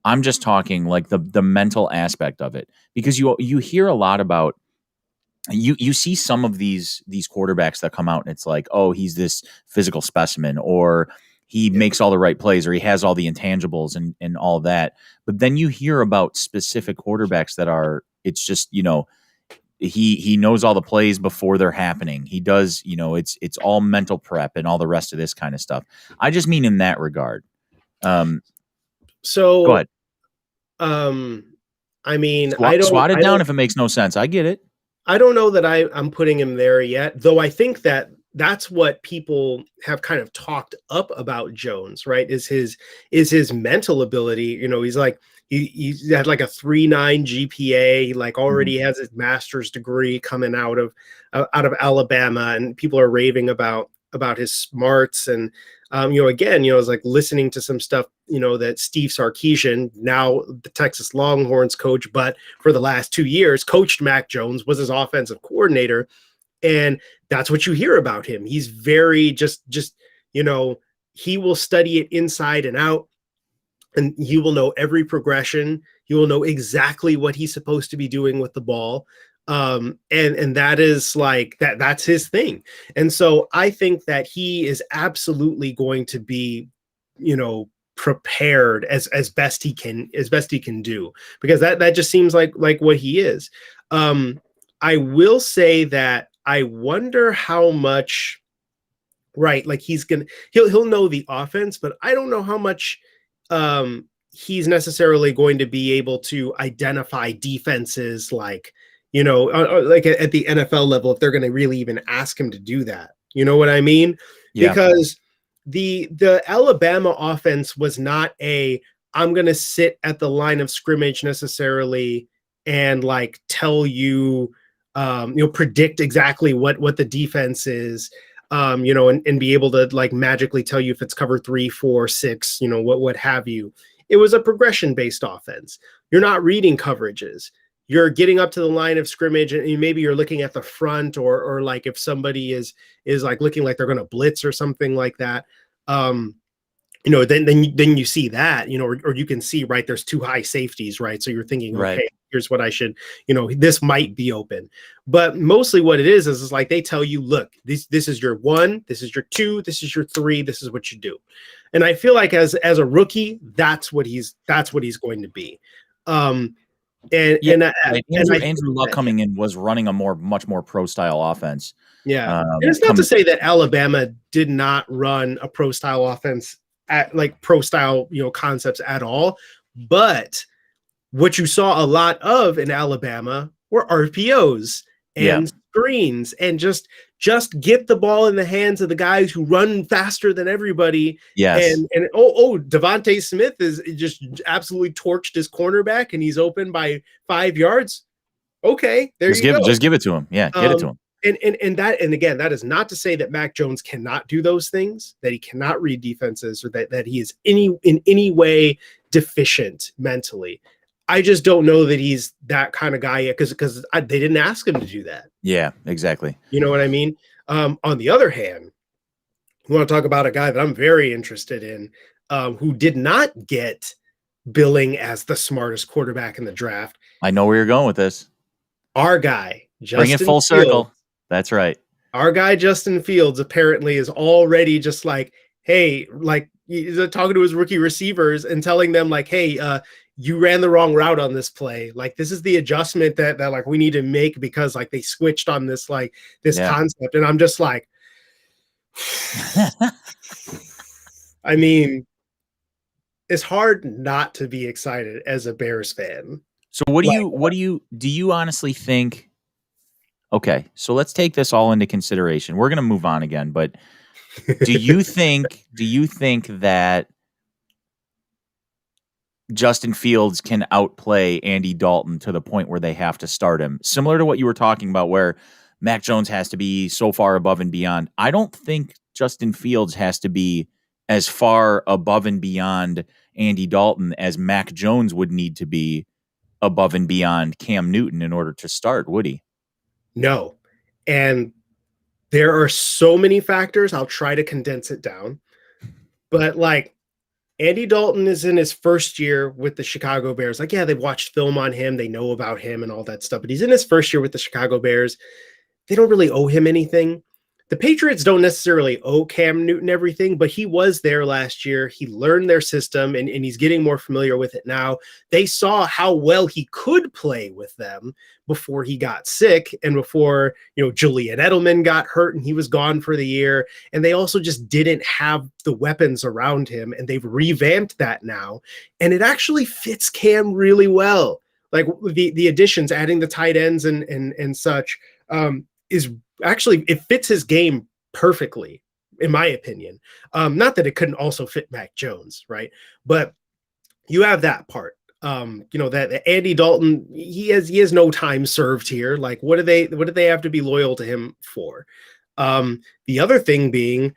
I'm just talking like the mental aspect of it, because you hear a lot about, you see some of these quarterbacks that come out and it's like, oh, he's this physical specimen, or he makes all the right plays, or he has all the intangibles and all that. But then you hear about specific quarterbacks that are, it's just, he knows all the plays before they're happening. He does, it's all mental prep and all the rest of this kind of stuff. I just mean in that regard. Go So, ahead. I mean, Swat it down if it makes no sense. I get it. I don't know that I'm putting him there yet, though. I think that that's what people have kind of talked up about Jones, right? Is his mental ability. He's like he had like a 3.9 GPA. He like already has his master's degree coming out of Alabama, and people are raving about his smarts. And again, I was like listening to some stuff, that Steve Sarkisian, now the Texas Longhorns coach, but for the last 2 years coached Mac Jones, was his offensive coordinator. And that's what you hear about him. He's very just, he will study it inside and out, and he will know every progression. He will know exactly what he's supposed to be doing with the ball. And that is like that's his thing. And so I think that he is absolutely going to be, prepared as best he can do, because that just seems like what he is. I will say that I wonder how much, right, like he'll know the offense, but I don't know how much he's necessarily going to be able to identify defenses, like, like at the NFL level, if they're going to really even ask him to do that. You know what I mean? Yeah. Because the Alabama offense was not I'm going to sit at the line of scrimmage necessarily and like tell you, predict exactly what the defense is, and be able to like magically tell you if it's cover 3, 4, 6, what have you. It was a progression based offense. You're not reading coverages. You're getting up to the line of scrimmage, and maybe you're looking at the front, or like if somebody is like looking like they're going to blitz or something like that. Then you see that, or you can see, right, there's 2 high safeties, right? So you're thinking, Right. okay, here's what I should, this might be open. But mostly what it is like they tell you, look, this is your 1, this is your 2, this is your 3, this is what you do. And I feel like as a rookie, that's what he's going to be. And Yeah, and I right. and I Andrew think Luck that coming in was running a much more pro style offense. yeah. And it's not to Coming, say that Alabama did not run a pro style offense at like pro style, concepts at all, but what you saw a lot of in Alabama were RPOs yeah, and screens and just get the ball in the hands of the guys who run faster than everybody. yes. And Devontae Smith is just absolutely torched his cornerback and he's open by 5 yards. Okay, there you go. Just give it to him. Yeah, get it to Um, him. and again, that is not to say that Mac Jones cannot do those things, that he cannot read defenses, or that he is in any way deficient mentally. I just don't know that he's that kind of guy yet because they didn't ask him to do that. Yeah, exactly. You know what I mean? On the other hand, we want to talk about a guy that I'm very interested in, who did not get billing as the smartest quarterback in the draft. I know where you're going with this. Our guy, Bring it Justin full Fields, circle. That's right. our guy Justin Fields apparently is already just like, hey, like he's talking to his rookie receivers and telling them like, hey, you ran the wrong route on this play. Like this is the adjustment that like we need to make because like they switched on this like this Yeah. concept. And I'm just like, I mean, it's hard not to be excited as a Bears fan. So do you honestly think? Okay, so let's take this all into consideration. We're going to move on again, but do you think that Justin Fields can outplay Andy Dalton to the point where they have to start him? Similar to what you were talking about where Mac Jones has to be so far above and beyond. I don't think Justin Fields has to be as far above and beyond Andy Dalton as Mac Jones would need to be above and beyond Cam Newton in order to start, would he? No. And there are so many factors. I'll try to condense it down. But like Andy Dalton is in his first year with the Chicago Bears. Like, yeah, they've watched film on him. They know about him and all that stuff. But he's in his first year with the Chicago Bears. They don't really owe him anything. The Patriots don't necessarily owe Cam Newton everything, but he was there last year. He learned their system, and he's getting more familiar with it now. They saw how well he could play with them before he got sick and before, Julian Edelman got hurt and he was gone for the year. And they also just didn't have the weapons around him, and they've revamped that now. And it actually fits Cam really well. Like the additions, adding the tight ends and such, is actually, it fits his game perfectly, in my opinion. Not that it couldn't also fit Mac Jones, right? But you have that part. That Andy Dalton, he has no time served here. Like, what do they have to be loyal to him for? The other thing being,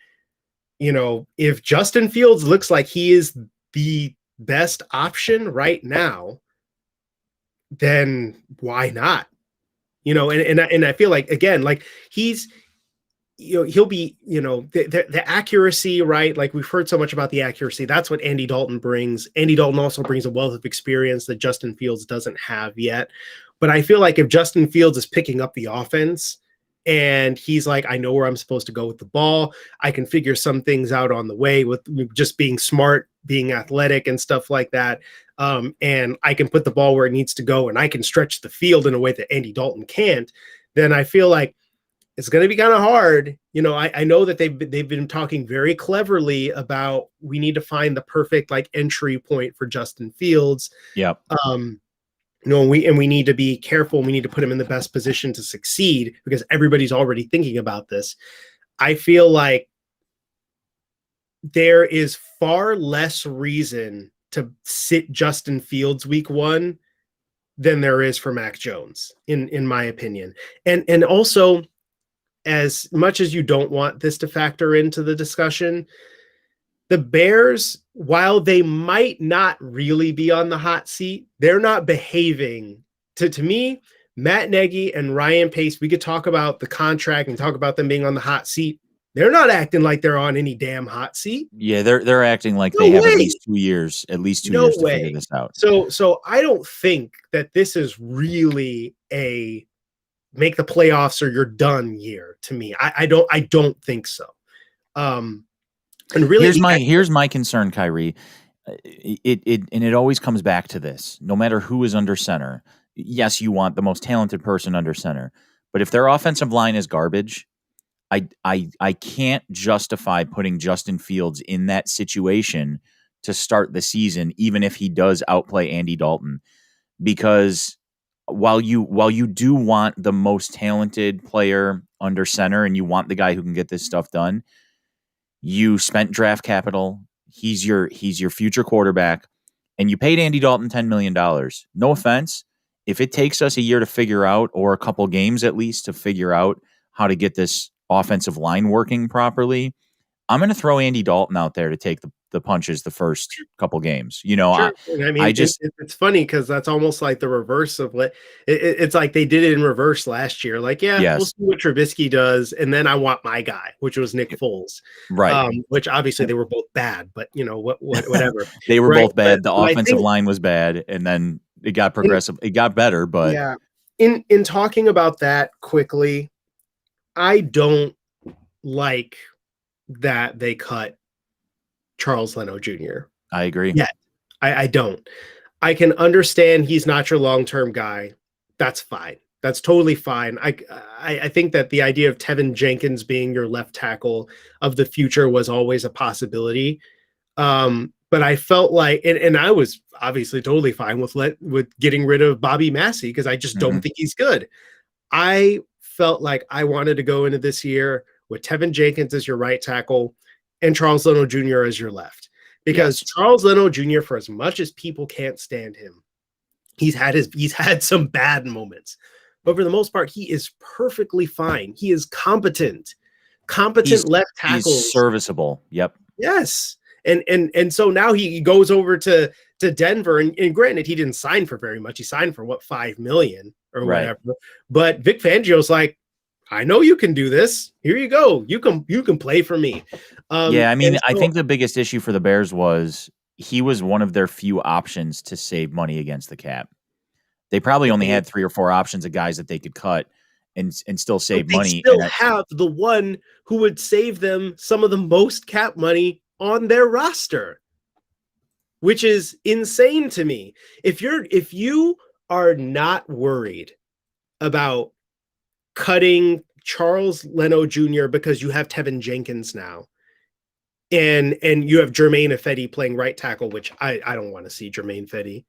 if Justin Fields looks like he is the best option right now, then why not? And I feel like, again, like he's, he'll be, the accuracy, right? Like we've heard so much about the accuracy. That's what Andy Dalton brings. Andy Dalton also brings a wealth of experience that Justin Fields doesn't have yet. But I feel like if Justin Fields is picking up the offense and he's like, I know where I'm supposed to go with the ball, I can figure some things out on the way with just being smart, being athletic and stuff like that. And I can put the ball where it needs to go and I can stretch the field in a way that Andy Dalton can't, then I feel like it's going to be kind of hard. I know that they've been talking very cleverly about we need to find the perfect like entry point for Justin Fields. Yep. We need to be careful. We need to put him in the best position to succeed because everybody's already thinking about this. I feel like there is far less reason to sit Justin Fields week one than there is for Mac Jones, in my opinion. And also, as much as you don't want this to factor into the discussion, the Bears, while they might not really be on the hot seat, they're not behaving. To me, Matt Nagy and Ryan Pace, we could talk about the contract and talk about them being on the hot seat. They're not acting like they're on any damn hot seat. Yeah, they're acting like No they have way. at least 2 years, to figure this out. So I don't think that this is really a make the playoffs or you're done year to me. I don't think so. And really, here's my concern, Kyrie. it always comes back to this. No matter who is under center, yes, you want the most talented person under center, but if their offensive line is garbage, I can't justify putting Justin Fields in that situation to start the season, even if he does outplay Andy Dalton, because while you do want the most talented player under center and you want the guy who can get this stuff done, you spent draft capital. He's your future quarterback, and you paid Andy Dalton $10 million. No offense, if it takes us a year to figure out, or a couple games at least to figure out how to get this offensive line working properly, I'm going to throw Andy Dalton out there to take the punches the first couple games. Sure. And I I mean, just it's funny because that's almost like the reverse of what it's like they did it in reverse last year. Like, yeah, we'll yes, see what Trubisky does. And then I want my guy, which was Nick Foles, right. which obviously they were both bad, but whatever. They were Right. both bad. The But I offensive think, line was bad, and then it got in, progressive. It got better, but yeah, in talking about that quickly, I don't like that they cut Charles Leno Jr. I agree. yet. I don't. I can understand he's not your long-term guy. That's fine. That's totally fine. I think that the idea of Tevin Jenkins being your left tackle of the future was always a possibility. But I felt like, and I was obviously totally fine with getting rid of Bobby Massey because I just don't Mhm. think he's good. I felt like I wanted to go into this year with Tevin Jenkins as your right tackle and Charles Leno Jr. as your left. Because Yes. Charles Leno Jr., for as much as people can't stand him, he's had some bad moments. But for the most part, he is perfectly fine. He is competent. He's Competent left he's tackles. serviceable. Yep. Yes. And so now he goes over to Denver, and granted, he didn't sign for very much. He signed for what, $5 million or Right. whatever. But Vic Fangio's like, I know you can do this. Here you go. You can play for me. Yeah, I mean, And I so think the biggest issue for the Bears was he was one of their few options to save money against the cap. They probably only okay, had 3 or 4 options of guys that they could cut and still but save they money, still have the one who would save them some of the most cap money on their roster, which is insane to me. If you are not worried about cutting Charles Leno Jr. because you have Tevin Jenkins now, and you have Jermaine Ifedi playing right tackle, which I don't want to see Jermaine Ifedi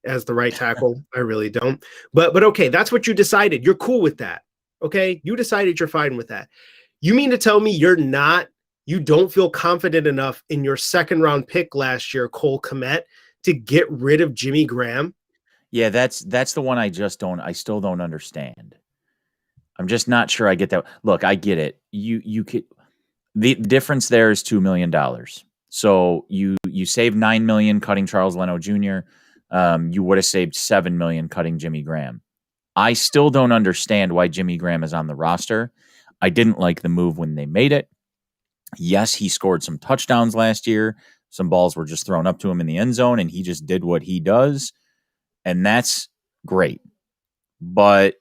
as the right tackle. I really don't. But okay, that's what you decided. You're cool with that. Okay, you decided you're fine with that. You mean to tell me you don't feel confident enough in your second round pick last year, Cole Kmet, to get rid of Jimmy Graham? Yeah, that's the one I still don't understand. I'm just not sure I get that. Look, I get it. You could the difference there is $2 million. So you save 9 million cutting Charles Leno Jr. You would have saved 7 million cutting Jimmy Graham. I still don't understand why Jimmy Graham is on the roster. I didn't like the move when they made it. Yes, he scored some touchdowns last year. Some balls were just thrown up to him in the end zone, and he just did what he does, and that's great. But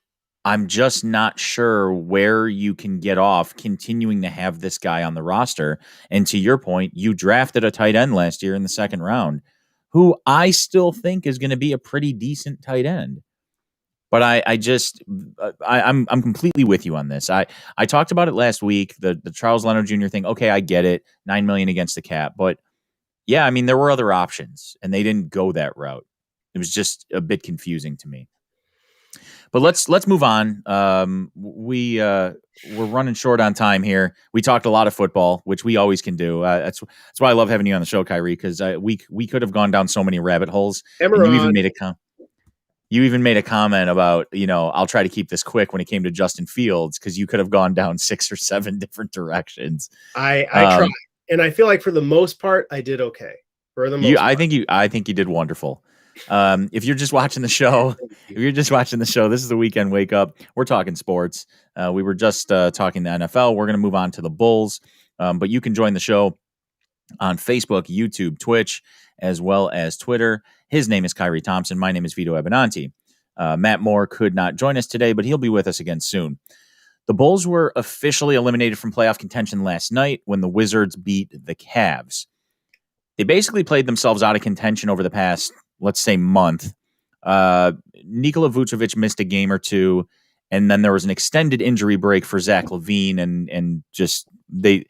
I'm just not sure where you can get off continuing to have this guy on the roster. And to your point, you drafted a tight end last year in the second round, who I still think is going to be a pretty decent tight end. But I'm completely with you on this. I talked about it last week, the Charles Leno Jr. thing. Okay, I get it, 9 million against the cap, but yeah, I mean there were other options, and they didn't go that route. It was just a bit confusing to me. But let's move on. We're running short on time here. We talked a lot of football, which we always can do. That's why I love having you on the show, Kyrie, because we could have gone down so many rabbit holes, and Emeron, you even made a comment about, I'll try to keep this quick when it came to Justin Fields, because you could have gone down 6 or 7 different directions. I tried, and I feel like for the most part, I did okay. For the most part. I think you did wonderful. If you're just watching the show, this is the weekend wake up. We're talking sports. We were just talking the NFL. We're going to move on to the Bulls, but you can join the show on Facebook, YouTube, Twitch, as well as Twitter. His name is Kyrie Thompson. My name is Vito Abenanti. Matt Moore could not join us today, but he'll be with us again soon. The Bulls were officially eliminated from playoff contention last night when the Wizards beat the Cavs. they basically played themselves out of contention over the past, let's say, month. Nikola Vucevic missed a game or two, and then there was an extended injury break for Zach LaVine, and just they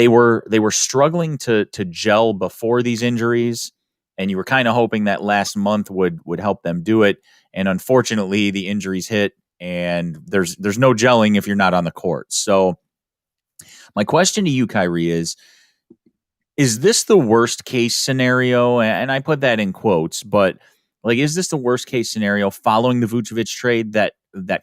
were struggling to gel before these injuries, and you were kind of hoping that last month would help them do it. And unfortunately, the injuries hit, and there's no gelling if you're not on the court. So my question to you, Kyrie, is this the worst case scenario? And I put that in quotes, but like, is this the worst case scenario following the Vucevic trade that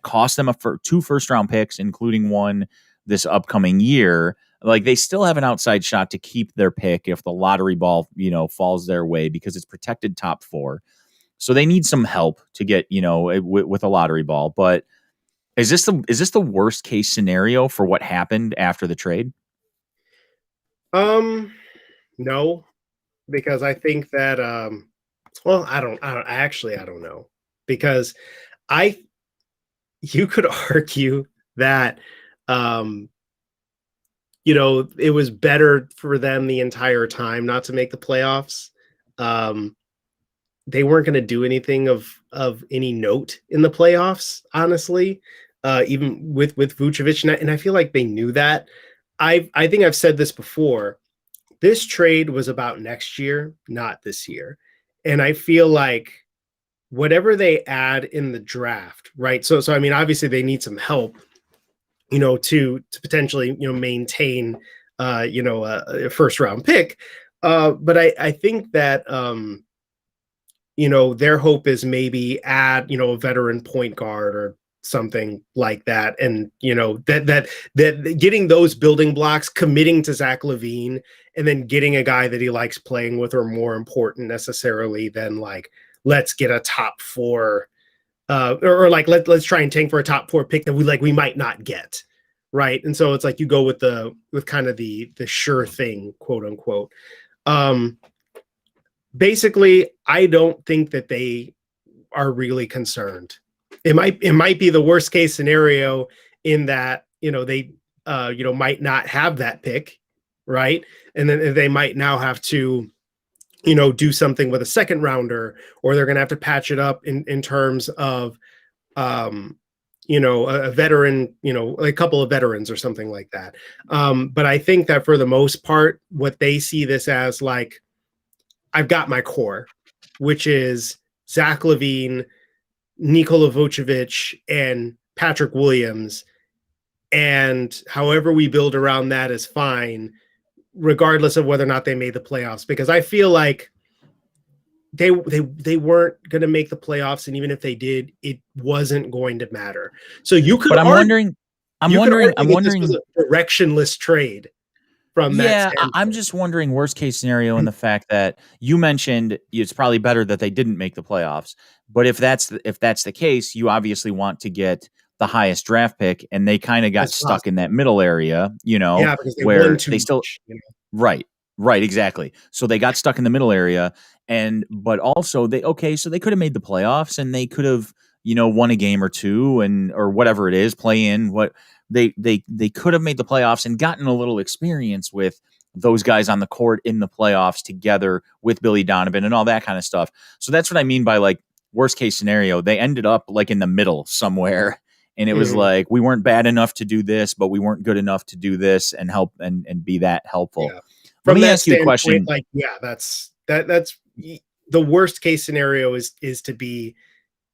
cost them two first round picks, including one this upcoming year? Like, they still have an outside shot to keep their pick if the lottery ball, falls their way, because it's protected top four. So they need some help to get, with a lottery ball. But is this the worst case scenario for what happened after the trade? No, because I think that well, I don't know, because I you could argue that it was better for them the entire time not to make the playoffs. Um, they weren't going to do anything of any note in the playoffs, honestly. Even with Vucevic, and I feel like they knew that. I think I've said this before. This trade was about next year, not this year, and I feel like whatever they add in the draft, right? So I mean, obviously they need some help, to potentially maintain a first round pick. But I think that their hope is maybe add, a veteran point guard or something like that. And, that getting those building blocks, committing to Zach LaVine, and then getting a guy that he likes playing with are more important necessarily than like, let's get a top four, or like, let's try and tank for a top four pick that we might not get. Right. And so it's like you go with kind of the sure thing, quote unquote. Basically, I don't think that they are really concerned. It might be the worst case scenario in that, they might not have that pick, right? And then they might now have to, do something with a second rounder, or they're going to have to patch it up in terms of a veteran, a couple of veterans or something like that. But I think that for the most part, what they see this as, like, I've got my core, which is Zach LaVine, Nikola Vucevic, and Patrick Williams. And however we build around that is fine, regardless of whether or not they made the playoffs. Because I feel like they weren't going to make the playoffs, and even if they did, it wasn't going to matter. So you could But argue, I'm wondering, this was a directionless trade from that yeah, standpoint. I'm just wondering worst case scenario in the fact that you mentioned it's probably better that they didn't make the playoffs. But if that's the case, you obviously want to get the highest draft pick, and they kind of got stuck in that middle area, Yeah, because they where won too they still much, right, exactly. So they got stuck in the middle area, but also so they could have made the playoffs, and they could have won a game or two, or whatever it is, play in what they could have made the playoffs and gotten a little experience with those guys on the court in the playoffs together with Billy Donovan and all that kind of stuff. So that's what I mean by, like, worst case scenario. They ended up like in the middle somewhere. And it was like, we weren't bad enough to do this, but we weren't good enough to do this and help and be that helpful. Yeah. Let From me that ask you a question. Like, yeah, that's the worst case scenario is to be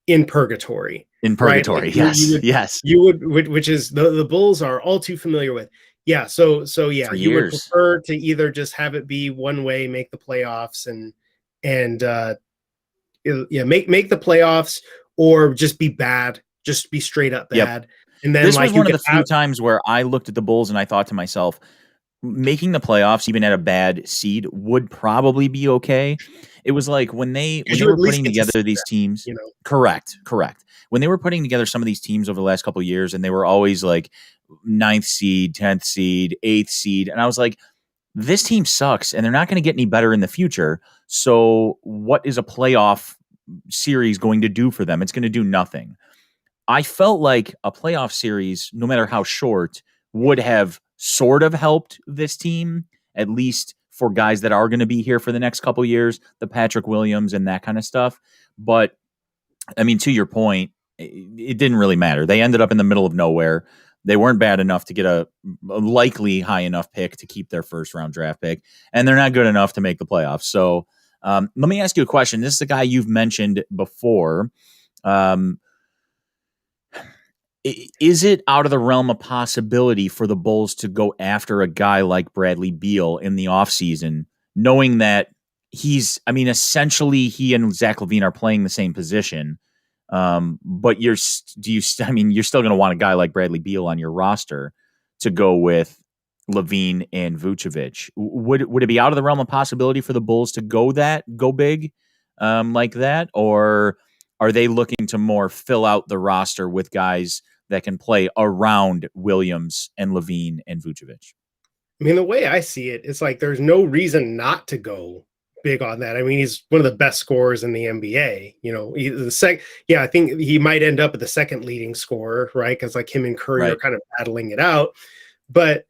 in purgatory. In purgatory, right? Like yes, yes. You would, which is the Bulls are all too familiar with. Yeah, so yeah, For you would years. prefer to either just have it be one way, make the playoffs, and make the playoffs, or just be bad, just be straight up bad. Yep. And then, This like, was you one of can the few times where I looked at the Bulls and I thought to myself, making the playoffs, even at a bad seed, would probably be okay. It was like when they you were at least putting get to together see these them, teams. Correct. When they were putting together some of these teams over the last couple of years, and they were always like 9th seed, 10th seed, 8th seed, and I was like, this team sucks, and they're not going to get any better in the future. So what is a playoff series going to do for them? It's going to do nothing. I felt like a playoff series, no matter how short, would have sort of helped this team, at least for guys that are going to be here for the next couple years, the Patrick Williams and that kind of stuff. But I mean, to your point, it didn't really matter. They ended up in the middle of nowhere. They weren't bad enough to get a likely high enough pick to keep their first round draft pick, and they're not good enough to make the playoffs. So let me ask you a question. This is a guy you've mentioned before. Um, is it out of the realm of possibility for the Bulls to go after a guy like Bradley Beal in the offseason, knowing that essentially he and Zach LaVine are playing the same position? But you're still going to want a guy like Bradley Beal on your roster to go with LaVine and Vucevic. Would it be out of the realm of possibility for the Bulls to go big, like that? Or are they looking to more fill out the roster with guys that can play around Williams and LaVine and Vucevic? I mean, the way I see it, it's like there's no reason not to go big on that. I mean, he's one of the best scorers in the NBA. I think he might end up at the second leading scorer, right? Because like him and Curry are kind of battling it out. But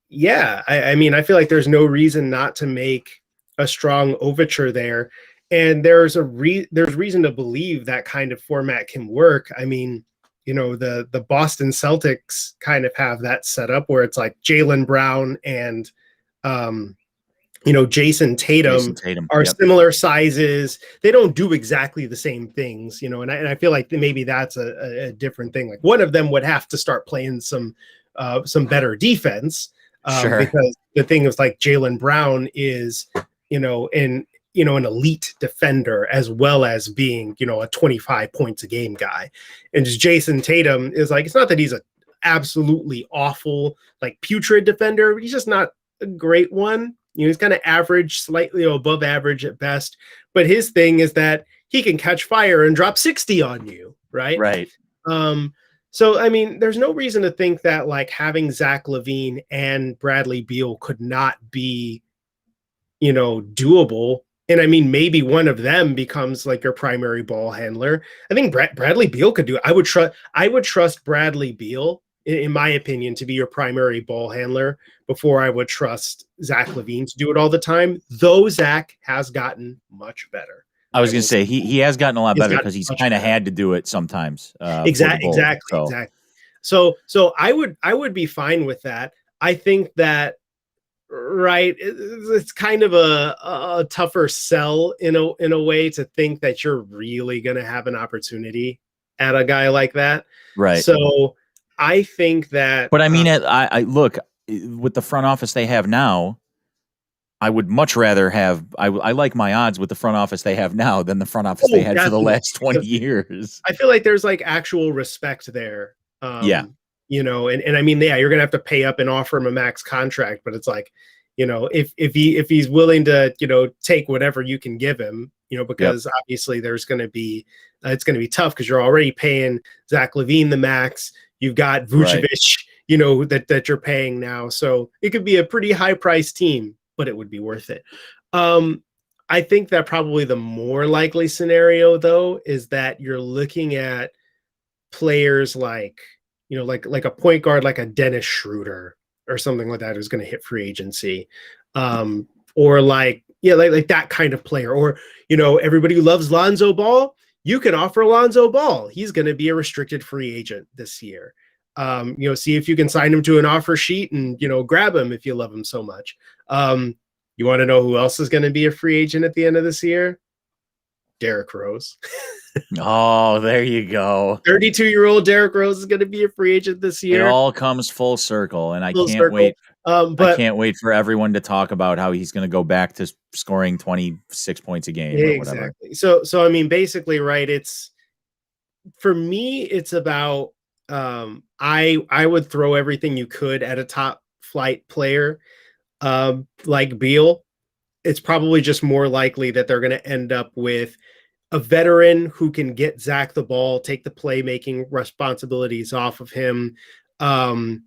yeah, I mean, I feel like there's no reason not to make a strong overture there. And there's reason to believe that kind of format can work. I mean, the Boston Celtics kind of have that set up where it's like Jaylen Brown and Jason Tatum are similar sizes. They don't do exactly the same things, and I feel like maybe that's a different thing. Like one of them would have to start playing some better defense, because the thing is like Jaylen Brown is, an elite defender as well as being, a 25 points a game guy. And just Jason Tatum is like, it's not that he's a absolutely awful, like putrid defender, but he's just not a great one. He's kind of average, slightly above average at best. But his thing is that he can catch fire and drop 60 on you, right? Right. So, I mean, there's no reason to think that like having Zach LaVine and Bradley Beal could not be, doable. And I mean, maybe one of them becomes like your primary ball handler. I think Bradley Beal could do it. I would trust Bradley Beal, in my opinion, to be your primary ball handler before I would trust Zach LaVine to do it all the time. Though Zach has gotten much better. I was going to say he has gotten a lot better because he's kind of had to do it sometimes. Exactly. So I would be fine with that. I think that. Right, it's kind of a tougher sell in a way to think that you're really going to have an opportunity at a guy like that. Right. So I think that. But I mean, I look with the front office they have now. I would much rather have. I like my odds with the front office they have now than the front office they had for the last 20 years. I feel like there's like actual respect there. And I mean, yeah, you're gonna have to pay up and offer him a max contract, but it's like, if he's willing to, take whatever you can give him, because obviously there's gonna be it's gonna be tough because you're already paying Zach LaVine the max. You've got Vucevic, that you're paying now, so it could be a pretty high priced team, but it would be worth it. I think that probably the more likely scenario though is that you're looking at players like a point guard like a Dennis Schroeder or something like that who's going to hit free agency, or like that kind of player, or everybody who loves Lonzo Ball, you can offer Lonzo Ball. He's going to be a restricted free agent this year. See if you can sign him to an offer sheet and grab him if you love him so much. You want to know who else is going to be a free agent at the end of this year? Derrick Rose. Oh, there you go. 32-year-old Derrick Rose is going to be a free agent this year. It all comes full circle, and I can't wait. I can't wait for everyone to talk about how he's going to go back to scoring 26 points a game or whatever. So I mean, basically, right? It's for me. It's about I would throw everything you could at a top flight player like Beal. It's probably just more likely that they're going to end up with a veteran who can get Zach the ball, take the playmaking responsibilities off of him. But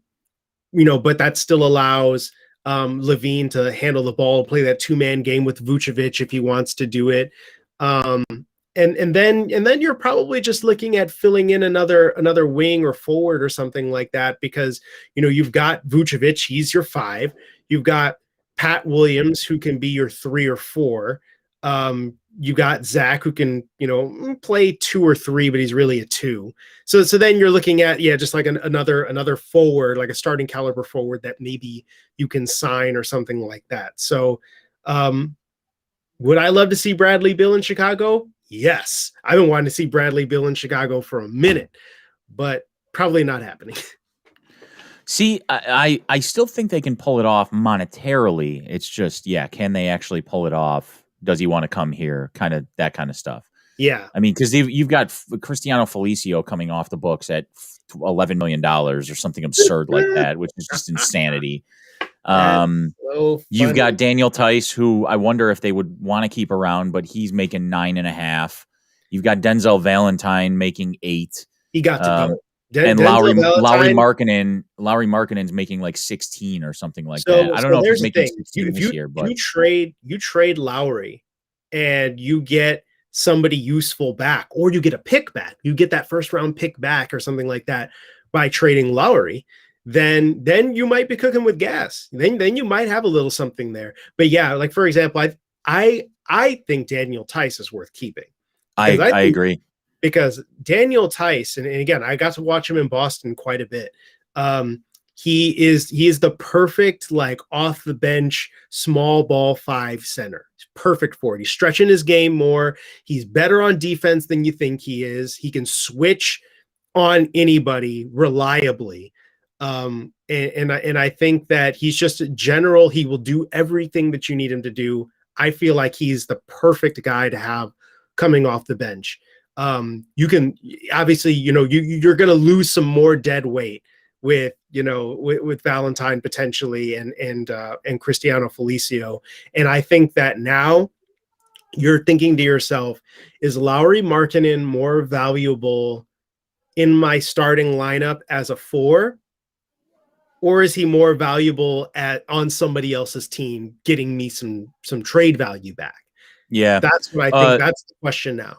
that still allows LaVine to handle the ball, play that 2-man game with Vucevic if he wants to do it. And then you're probably just looking at filling in another wing or forward or something like that, because you've got Vucevic, he's your 5. You've got Pat Williams, who can be your 3 or 4. You got Zach, who can, play 2 or 3, but he's really a 2. So then you're looking at, just like another forward, like a starting caliber forward that maybe you can sign or something like that. So would I love to see Bradley Beal in Chicago? Yes. I've been wanting to see Bradley Beal in Chicago for a minute, but probably not happening. See, I still think they can pull it off monetarily. It's just, can they actually pull it off? Does he want to come here? Kind of that kind of stuff. Yeah. I mean, because you've got Cristiano Felicio coming off the books at $11 million or something absurd like that, which is just insanity. So you've got Daniel Tice, who I wonder if they would want to keep around, but he's making 9.5. You've got Denzel Valentine making 8. He got to go. And Lauri Markkanen's making like 16 or something like that. I don't know if he's making 16 this year, but you trade Lauri and you get somebody useful back, or you get a pick back. You get that first round pick back or something like that by trading Lauri. Then you might be cooking with gas. Then you might have a little something there. But yeah, like for example, I think Daniel Tice is worth keeping. I agree. Because Daniel Tice, and again, I got to watch him in Boston quite a bit. He is the perfect, like, off the bench, small ball 5 center. He's perfect for it. He's stretching his game more. He's better on defense than you think he is. He can switch on anybody reliably. And I think that he's just a general. He will do everything that you need him to do. I feel like he's the perfect guy to have coming off the bench. You can obviously, you're going to lose some more dead weight with Valentine potentially and Cristiano Felicio. And I think that now you're thinking to yourself, is Lauri Markkanen more valuable in my starting lineup as a 4? Or is he more valuable on somebody else's team, getting me some trade value back? Yeah. That's what I think. That's the question now.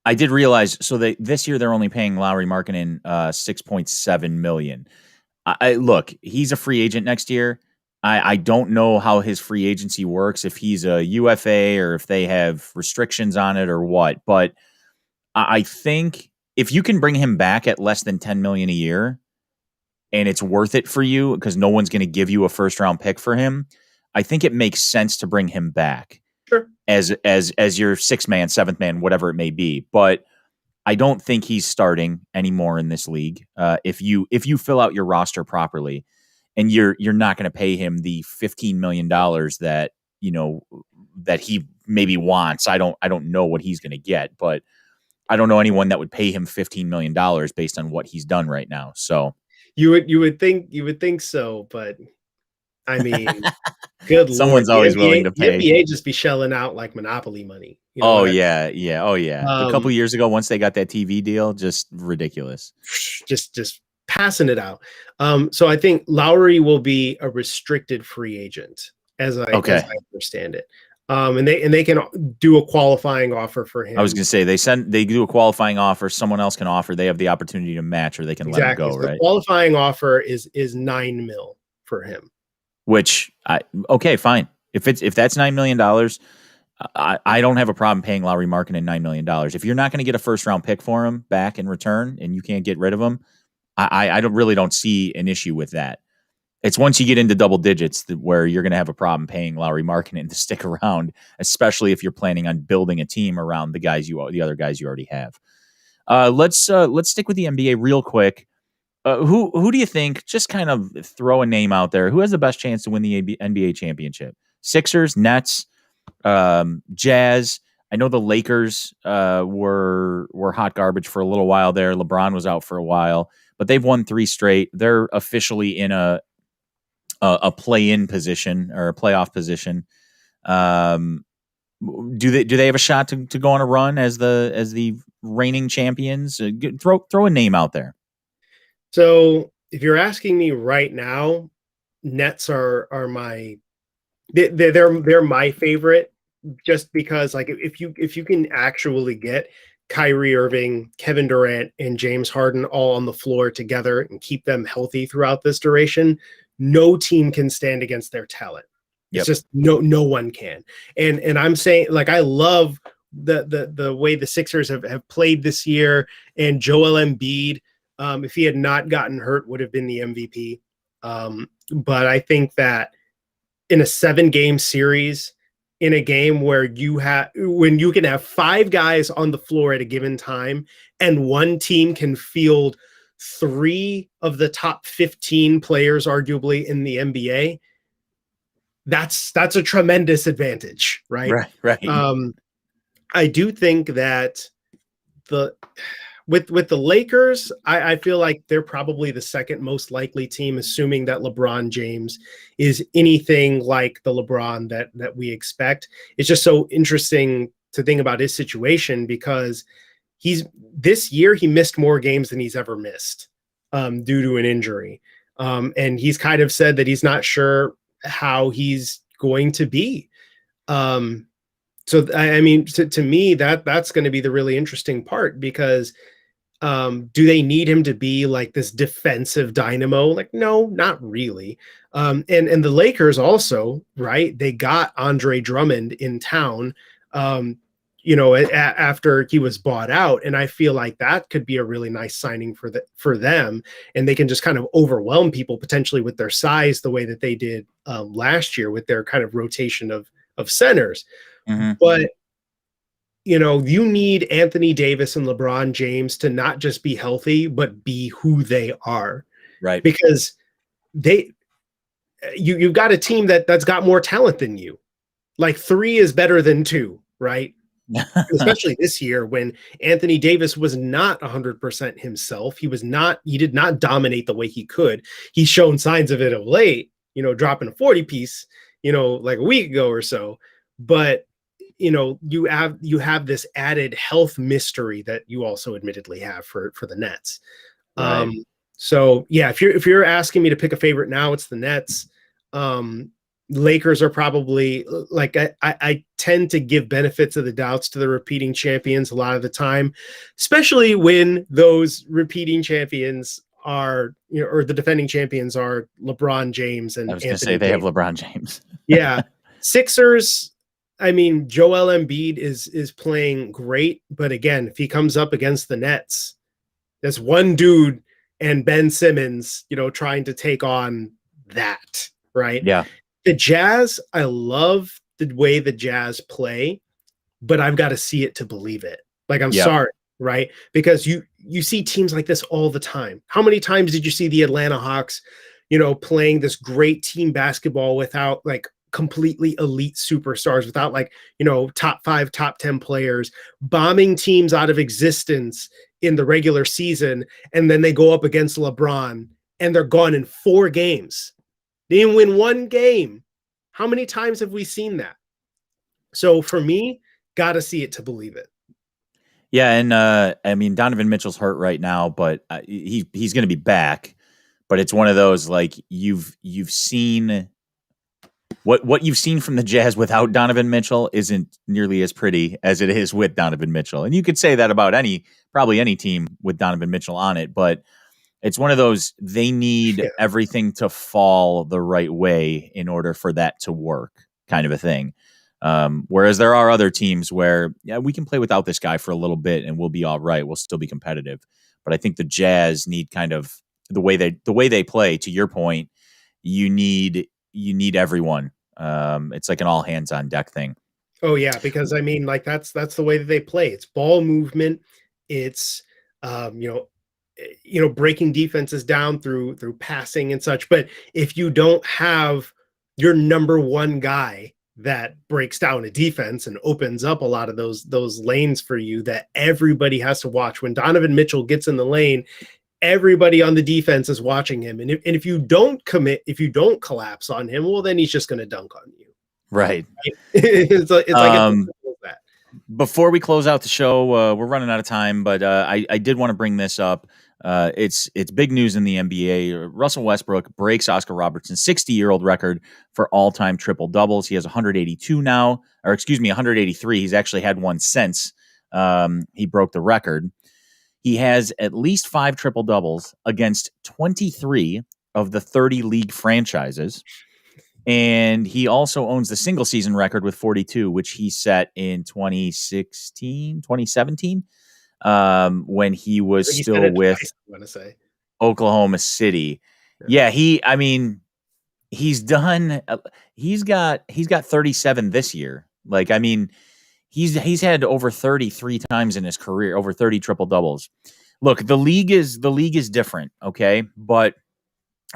I did realize, so this year they're only paying Lauri Markkanen $6.7 million. Look, he's a free agent next year. I don't know how his free agency works, if he's a UFA or if they have restrictions on it or what. But I think if you can bring him back at less than $10 million a year, and it's worth it for you because no one's going to give you a first round pick for him, I think it makes sense to bring him back. Sure. As your 6th man, 7th man, whatever it may be. But I don't think he's starting anymore in this league. If you fill out your roster properly, and you're not going to pay him the $15 million that that he maybe wants. I don't know what he's going to get, but I don't know anyone that would pay him $15 million based on what he's done right now. So you would think so, but I mean, good Lord, someone's always willing to pay. The NBA just be shelling out like Monopoly money. Yeah. A couple of years ago, once they got that TV deal, just ridiculous. Just passing it out. So I think Lauri will be a restricted free agent, as I understand it. And they can do a qualifying offer for him. I was going to say they do a qualifying offer. Someone else can offer. They have the opportunity to match, or they can let him go. So right. The qualifying offer is $9 million for him. Which fine. If that's $9 million, I don't have a problem paying Lauri Markkanen $9 million. If you're not going to get a first round pick for him back in return, and you can't get rid of him, I don't see an issue with that. It's once you get into double digits where you're going to have a problem paying Lauri Markkanen to stick around, especially if you're planning on building a team around the other guys you already have. Let's stick with the NBA real quick. Who do you think, just kind of throw a name out there, who has the best chance to win the NBA championship? Sixers, Nets, Jazz. I know the Lakers were hot garbage for a little while there. LeBron was out for a while, but they've won 3 straight. They're officially in a play-in position or a playoff position. Do they have a shot to go on a run as the reigning champions? Throw a name out there. So if you're asking me right now, Nets are my they're my favorite, just because, like, if you can actually get Kyrie Irving, Kevin Durant, and James Harden all on the floor together and keep them healthy throughout this duration, no team can stand against their talent. It's Yep. just no one can. And I'm saying, like, I love the way the Sixers have played this year, and Joel Embiid, if he had not gotten hurt, would have been the MVP. But I think that in a 7-game series, in a game where when you can have 5 guys on the floor at a given time, and one team can field 3 of the top 15 players, arguably, in the NBA, that's a tremendous advantage, right? Right. Right. I do think that the with the Lakers, I feel like they're probably the second most likely team, assuming that LeBron James is anything like the LeBron that we expect. It's just so interesting to think about his situation, because this year he missed more games than he's ever missed, due to an injury. And he's kind of said that he's not sure how he's going to be. So I mean, to me, that's going to be the really interesting part, because do they need him to be like this defensive dynamo? Like, no, not really. And the Lakers also, right? They got Andre Drummond in town, after he was bought out, and I feel like that could be a really nice signing for them, and they can just kind of overwhelm people potentially with their size, the way that they did last year with their kind of rotation of centers. Mm-hmm. But you need Anthony Davis and LeBron James to not just be healthy, but be who they are. Right. Because you've got a team that's got more talent than you. Like, 3 is better than 2, right? Especially this year, when Anthony Davis was not 100% himself. He did not dominate the way he could. He's shown signs of it of late, dropping a 40 piece, like a week ago or so. But you have this added health mystery that you also admittedly have for the Nets. Right. So yeah, if you're asking me to pick a favorite now, it's the Nets. Lakers are probably, like, I tend to give benefits of the doubts to the repeating champions a lot of the time, especially when those repeating champions are, or the defending champions are LeBron James and I was going to say Anthony they have Davis. LeBron James. Yeah. Sixers, I mean, Joel Embiid is playing great, but again, if he comes up against the Nets, there's one dude and Ben Simmons, trying to take on that, right? Yeah. The Jazz, I love the way the Jazz play, but I've got to see it to believe it. Like, I'm sorry, right? Because you see teams like this all the time. How many times did you see the Atlanta Hawks, playing this great team basketball without, like, completely elite superstars, without, like, top 5, top 10 players, bombing teams out of existence in the regular season, and then they go up against LeBron and they're gone in 4 games. They didn't win 1 game. How many times have we seen that? So for me, got to see it to believe it. Yeah, and I mean, Donovan Mitchell's hurt right now, but he's going to be back. But it's one of those, like, you've seen what you've seen from the Jazz without Donovan Mitchell isn't nearly as pretty as it is with Donovan Mitchell. And you could say that about probably any team with Donovan Mitchell on it, but it's one of those, they need everything to fall the right way in order for that to work, kind of a thing. Whereas there are other teams where, yeah, we can play without this guy for a little bit and we'll be all right. We'll still be competitive. But I think the Jazz need kind of the way they play, to your point, you need everyone. It's like an all hands on deck thing. Oh yeah, because I mean, like, that's the way that they play. It's ball movement. It's breaking defenses down through passing and such. But if you don't have your number one guy that breaks down a defense and opens up a lot of those lanes for you, that everybody has to watch. When Donovan Mitchell gets in the lane, everybody on the defense is watching him. And if you don't commit, if you don't collapse on him, well, then he's just going to dunk on you. Right. It's like that. Before we close out the show, we're running out of time, but I did want to bring this up. It's big news in the NBA. Russell Westbrook breaks Oscar Robertson's 60-year-old record for all-time triple doubles. He has 182 now, or excuse me, 183. He's actually had one since he broke the record. He has at least 5 triple doubles against 23 of the 30 league franchises. And he also owns the single season record with 42, which he set in 2017, when he I was think he said still it with twice, I want to say. Oklahoma City. Yeah. Yeah, I mean, he's done. He's got 37 this year. Like, I mean, he's had over 33 times in his career, over 30 triple doubles. Look, the league is different, okay, but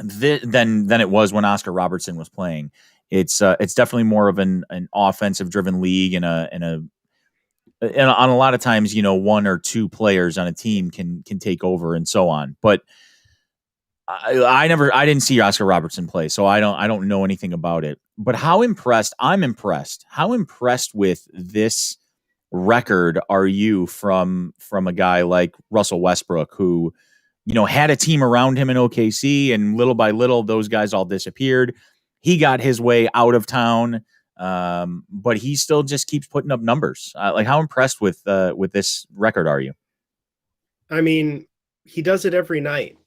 than it was when Oscar Robertson was playing. It's definitely more of an offensive driven league, and on a lot of times, one or two players on a team can take over and so on. But I didn't see Oscar Robertson play, so I don't know anything about it. But I'm impressed. How impressed with this record are you from a guy like Russell Westbrook, who had a team around him in OKC, and little by little, those guys all disappeared. He got his way out of town, but he still just keeps putting up numbers. Like, how impressed with this record are you? I mean, he does it every night.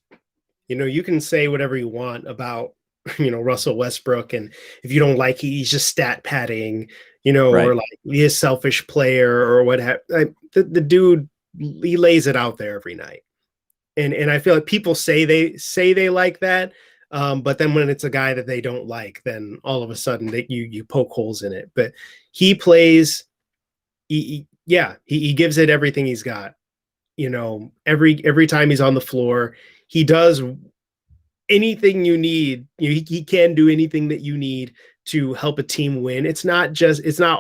You can say whatever you want about, Russell Westbrook. And if you don't like it, he's just stat padding, Right. or like he's a selfish player or what have the dude, he lays it out there every night. And I feel like people say they like that. But then when it's a guy that they don't like, then all of a sudden that you poke holes in it. But he plays, yeah, he gives it everything he's got. Every time he's on the floor, he does anything you need. He can do anything that you need to help a team win. It's not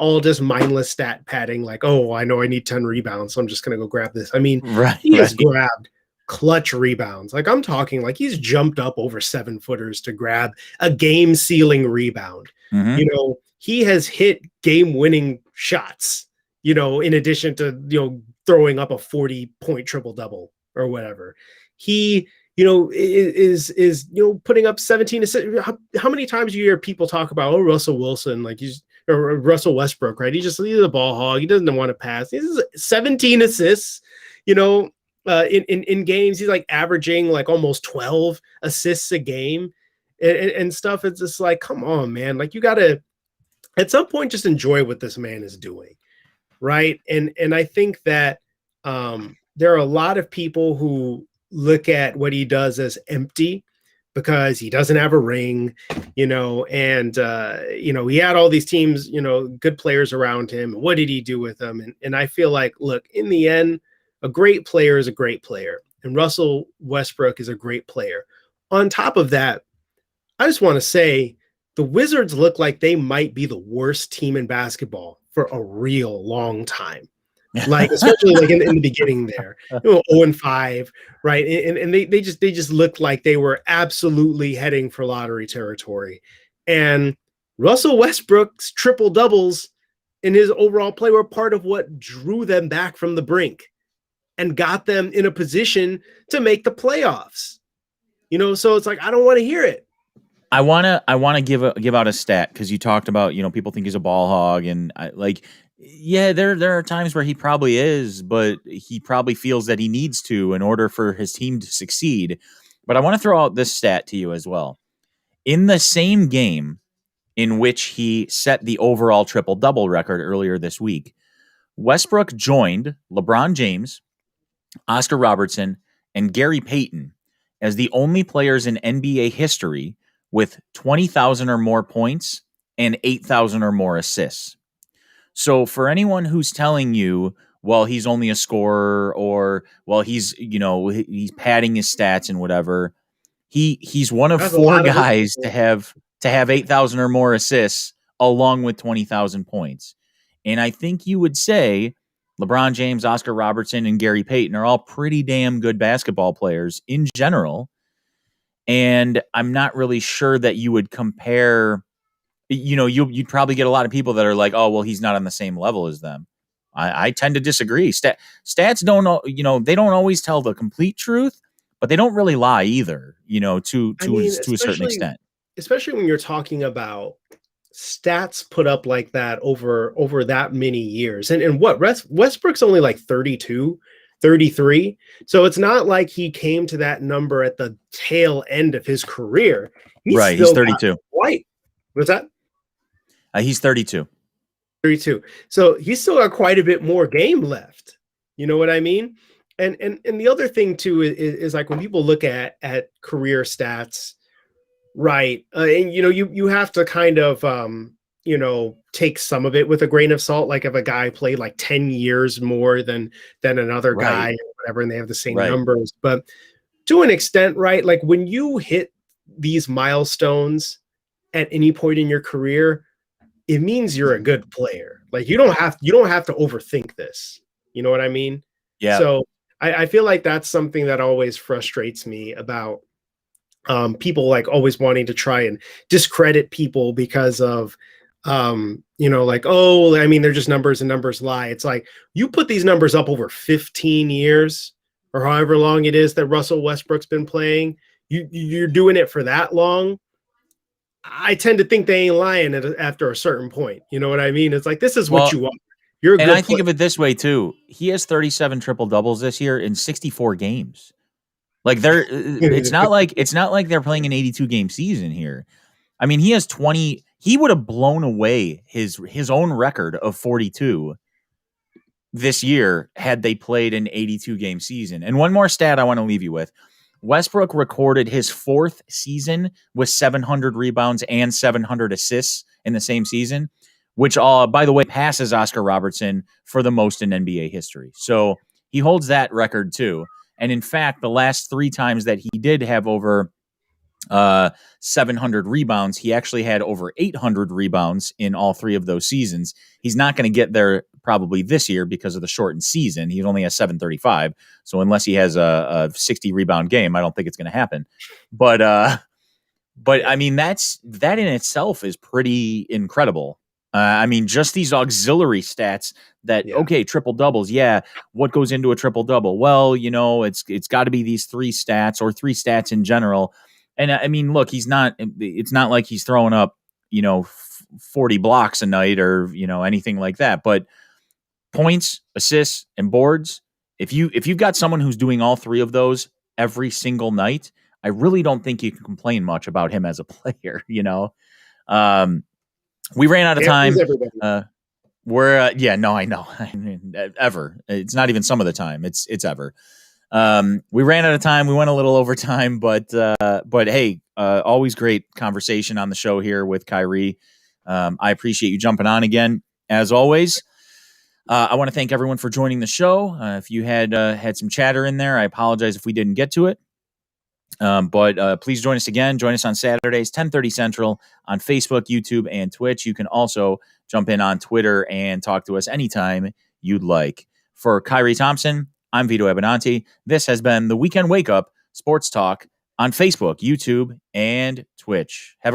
all just mindless stat padding, like, oh, I know I need 10 rebounds, so I'm just gonna go grab this. I mean, Right. he has Right. grabbed clutch rebounds. Like, I'm talking like he's jumped up over 7-footers to grab a game sealing rebound. Mm-hmm. He has hit game winning shots, in addition to, throwing up a 40-point triple double or whatever. He, is putting up 17 assists. How many times do you hear people talk about, oh, Russell Wilson, like or Russell Westbrook, right? He's a ball hog. He doesn't want to pass. He's 17 assists, in games. He's like averaging like almost 12 assists a game and stuff. It's just like, come on, man. Like, you got to, at some point, just enjoy what this man is doing. Right. And I think that there are a lot of people who look at what he does as empty because he doesn't have a ring, and he had all these teams, good players around him. What did he do with them? And I feel like, look, in the end, a great player is a great player, and Russell Westbrook is a great player. On top of that, I just want to say the Wizards look like they might be the worst team in basketball for a real long time. Like, especially like in the beginning there, 0-5, right? And they just looked like they were absolutely heading for lottery territory. And Russell Westbrook's triple doubles in his overall play were part of what drew them back from the brink and got them in a position to make the playoffs. So it's like, I don't want to hear it. I wanna give out a stat, because you talked about, people think he's a ball hog, and yeah, there are times where he probably is, but he probably feels that he needs to in order for his team to succeed. But I want to throw out this stat to you as well. In the same game in which he set the overall triple double record earlier this week, Westbrook joined LeBron James, Oscar Robertson, and Gary Payton as the only players in NBA history with 20,000 or more points and 8,000 or more assists. So for anyone who's telling you, well, he's only a scorer, or, well, he's padding his stats and whatever, he's one of That's a four lot of it. guys to have 8,000 or more assists along with 20,000 points. And I think you would say LeBron James, Oscar Robertson, and Gary Payton are all pretty damn good basketball players in general. And I'm not really sure that you would compare. You'd probably get a lot of people that are like, oh, well, he's not on the same level as them. I tend to disagree. Stats they don't always tell the complete truth, but they don't really lie either, to I mean, a certain extent. especially when you're talking about stats put up like that over that many years. And what, Westbrook's only like 32, 33. So it's not like he came to that number at the tail end of his career. He's Right, he's still got 32. quite What's that? He's 32. 32. So he's still got quite a bit more game left. You know what I mean? And the other thing too is like when people look at career stats, right? And you have to kind of take some of it with a grain of salt. Like if a guy played like 10 years more than another guy Right. or whatever, and they have the same Right. numbers, but to an extent, right? Like when you hit these milestones at any point in your career, it means you're a good player. Like you don't have to overthink this. You know what I mean? Yeah. So I feel like that's something that always frustrates me about people like always wanting to try and discredit people because of like, oh, I mean, they're just numbers and numbers lie. It's like you put these numbers up over 15 years or however long it is that Russell Westbrook's been playing. You're doing it for that long. I tend to think they ain't lying after a certain point. You know what I mean? It's like, this is what Well, you want. You're a and I good think player. of it this way too. He has 37 triple doubles this year in 64 games. Like it's not like they're playing an 82 game season here. I mean, he has 20. He would have blown away his own record of 42 this year had they played an 82 game season. And one more stat I want to leave you with. Westbrook recorded his 4th season with 700 rebounds and 700 assists in the same season, which, by the way, passes Oscar Robertson for the most in NBA history. So he holds that record too. And in fact, the last 3 times that he did have over 700 rebounds, he actually had over 800 rebounds in all 3 of those seasons. He's not going to get there probably this year because of the shortened season. He only has 735. So unless he has a 60 rebound game, I don't think it's going to happen. But I mean, that in itself is pretty incredible. I mean, just these auxiliary stats that, Yeah. okay, triple doubles. Yeah. What goes into a triple double? Well, it's got to be these 3 stats or 3 stats in general. And I mean, look, it's not like he's throwing up, 40 blocks a night or, anything like that. But points, assists, and boards, if you've got someone who's doing all 3 of those every single night, I really don't think you can complain much about him as a player, We ran out of time. No, I know. Ever. It's not even some of the time. It's ever. We ran out of time. We went a little over time, but hey, always great conversation on the show here with Kyrie. I appreciate you jumping on again, as always. I want to thank everyone for joining the show. If you had some chatter in there, I apologize if we didn't get to it. But please join us again. Join us on Saturdays, 10:30 Central on Facebook, YouTube, and Twitch. You can also jump in on Twitter and talk to us anytime you'd like. For Kyrie Thompson, I'm Vito Abinanti. This has been the Weekend Wake Up Sports Talk on Facebook, YouTube, and Twitch. Have a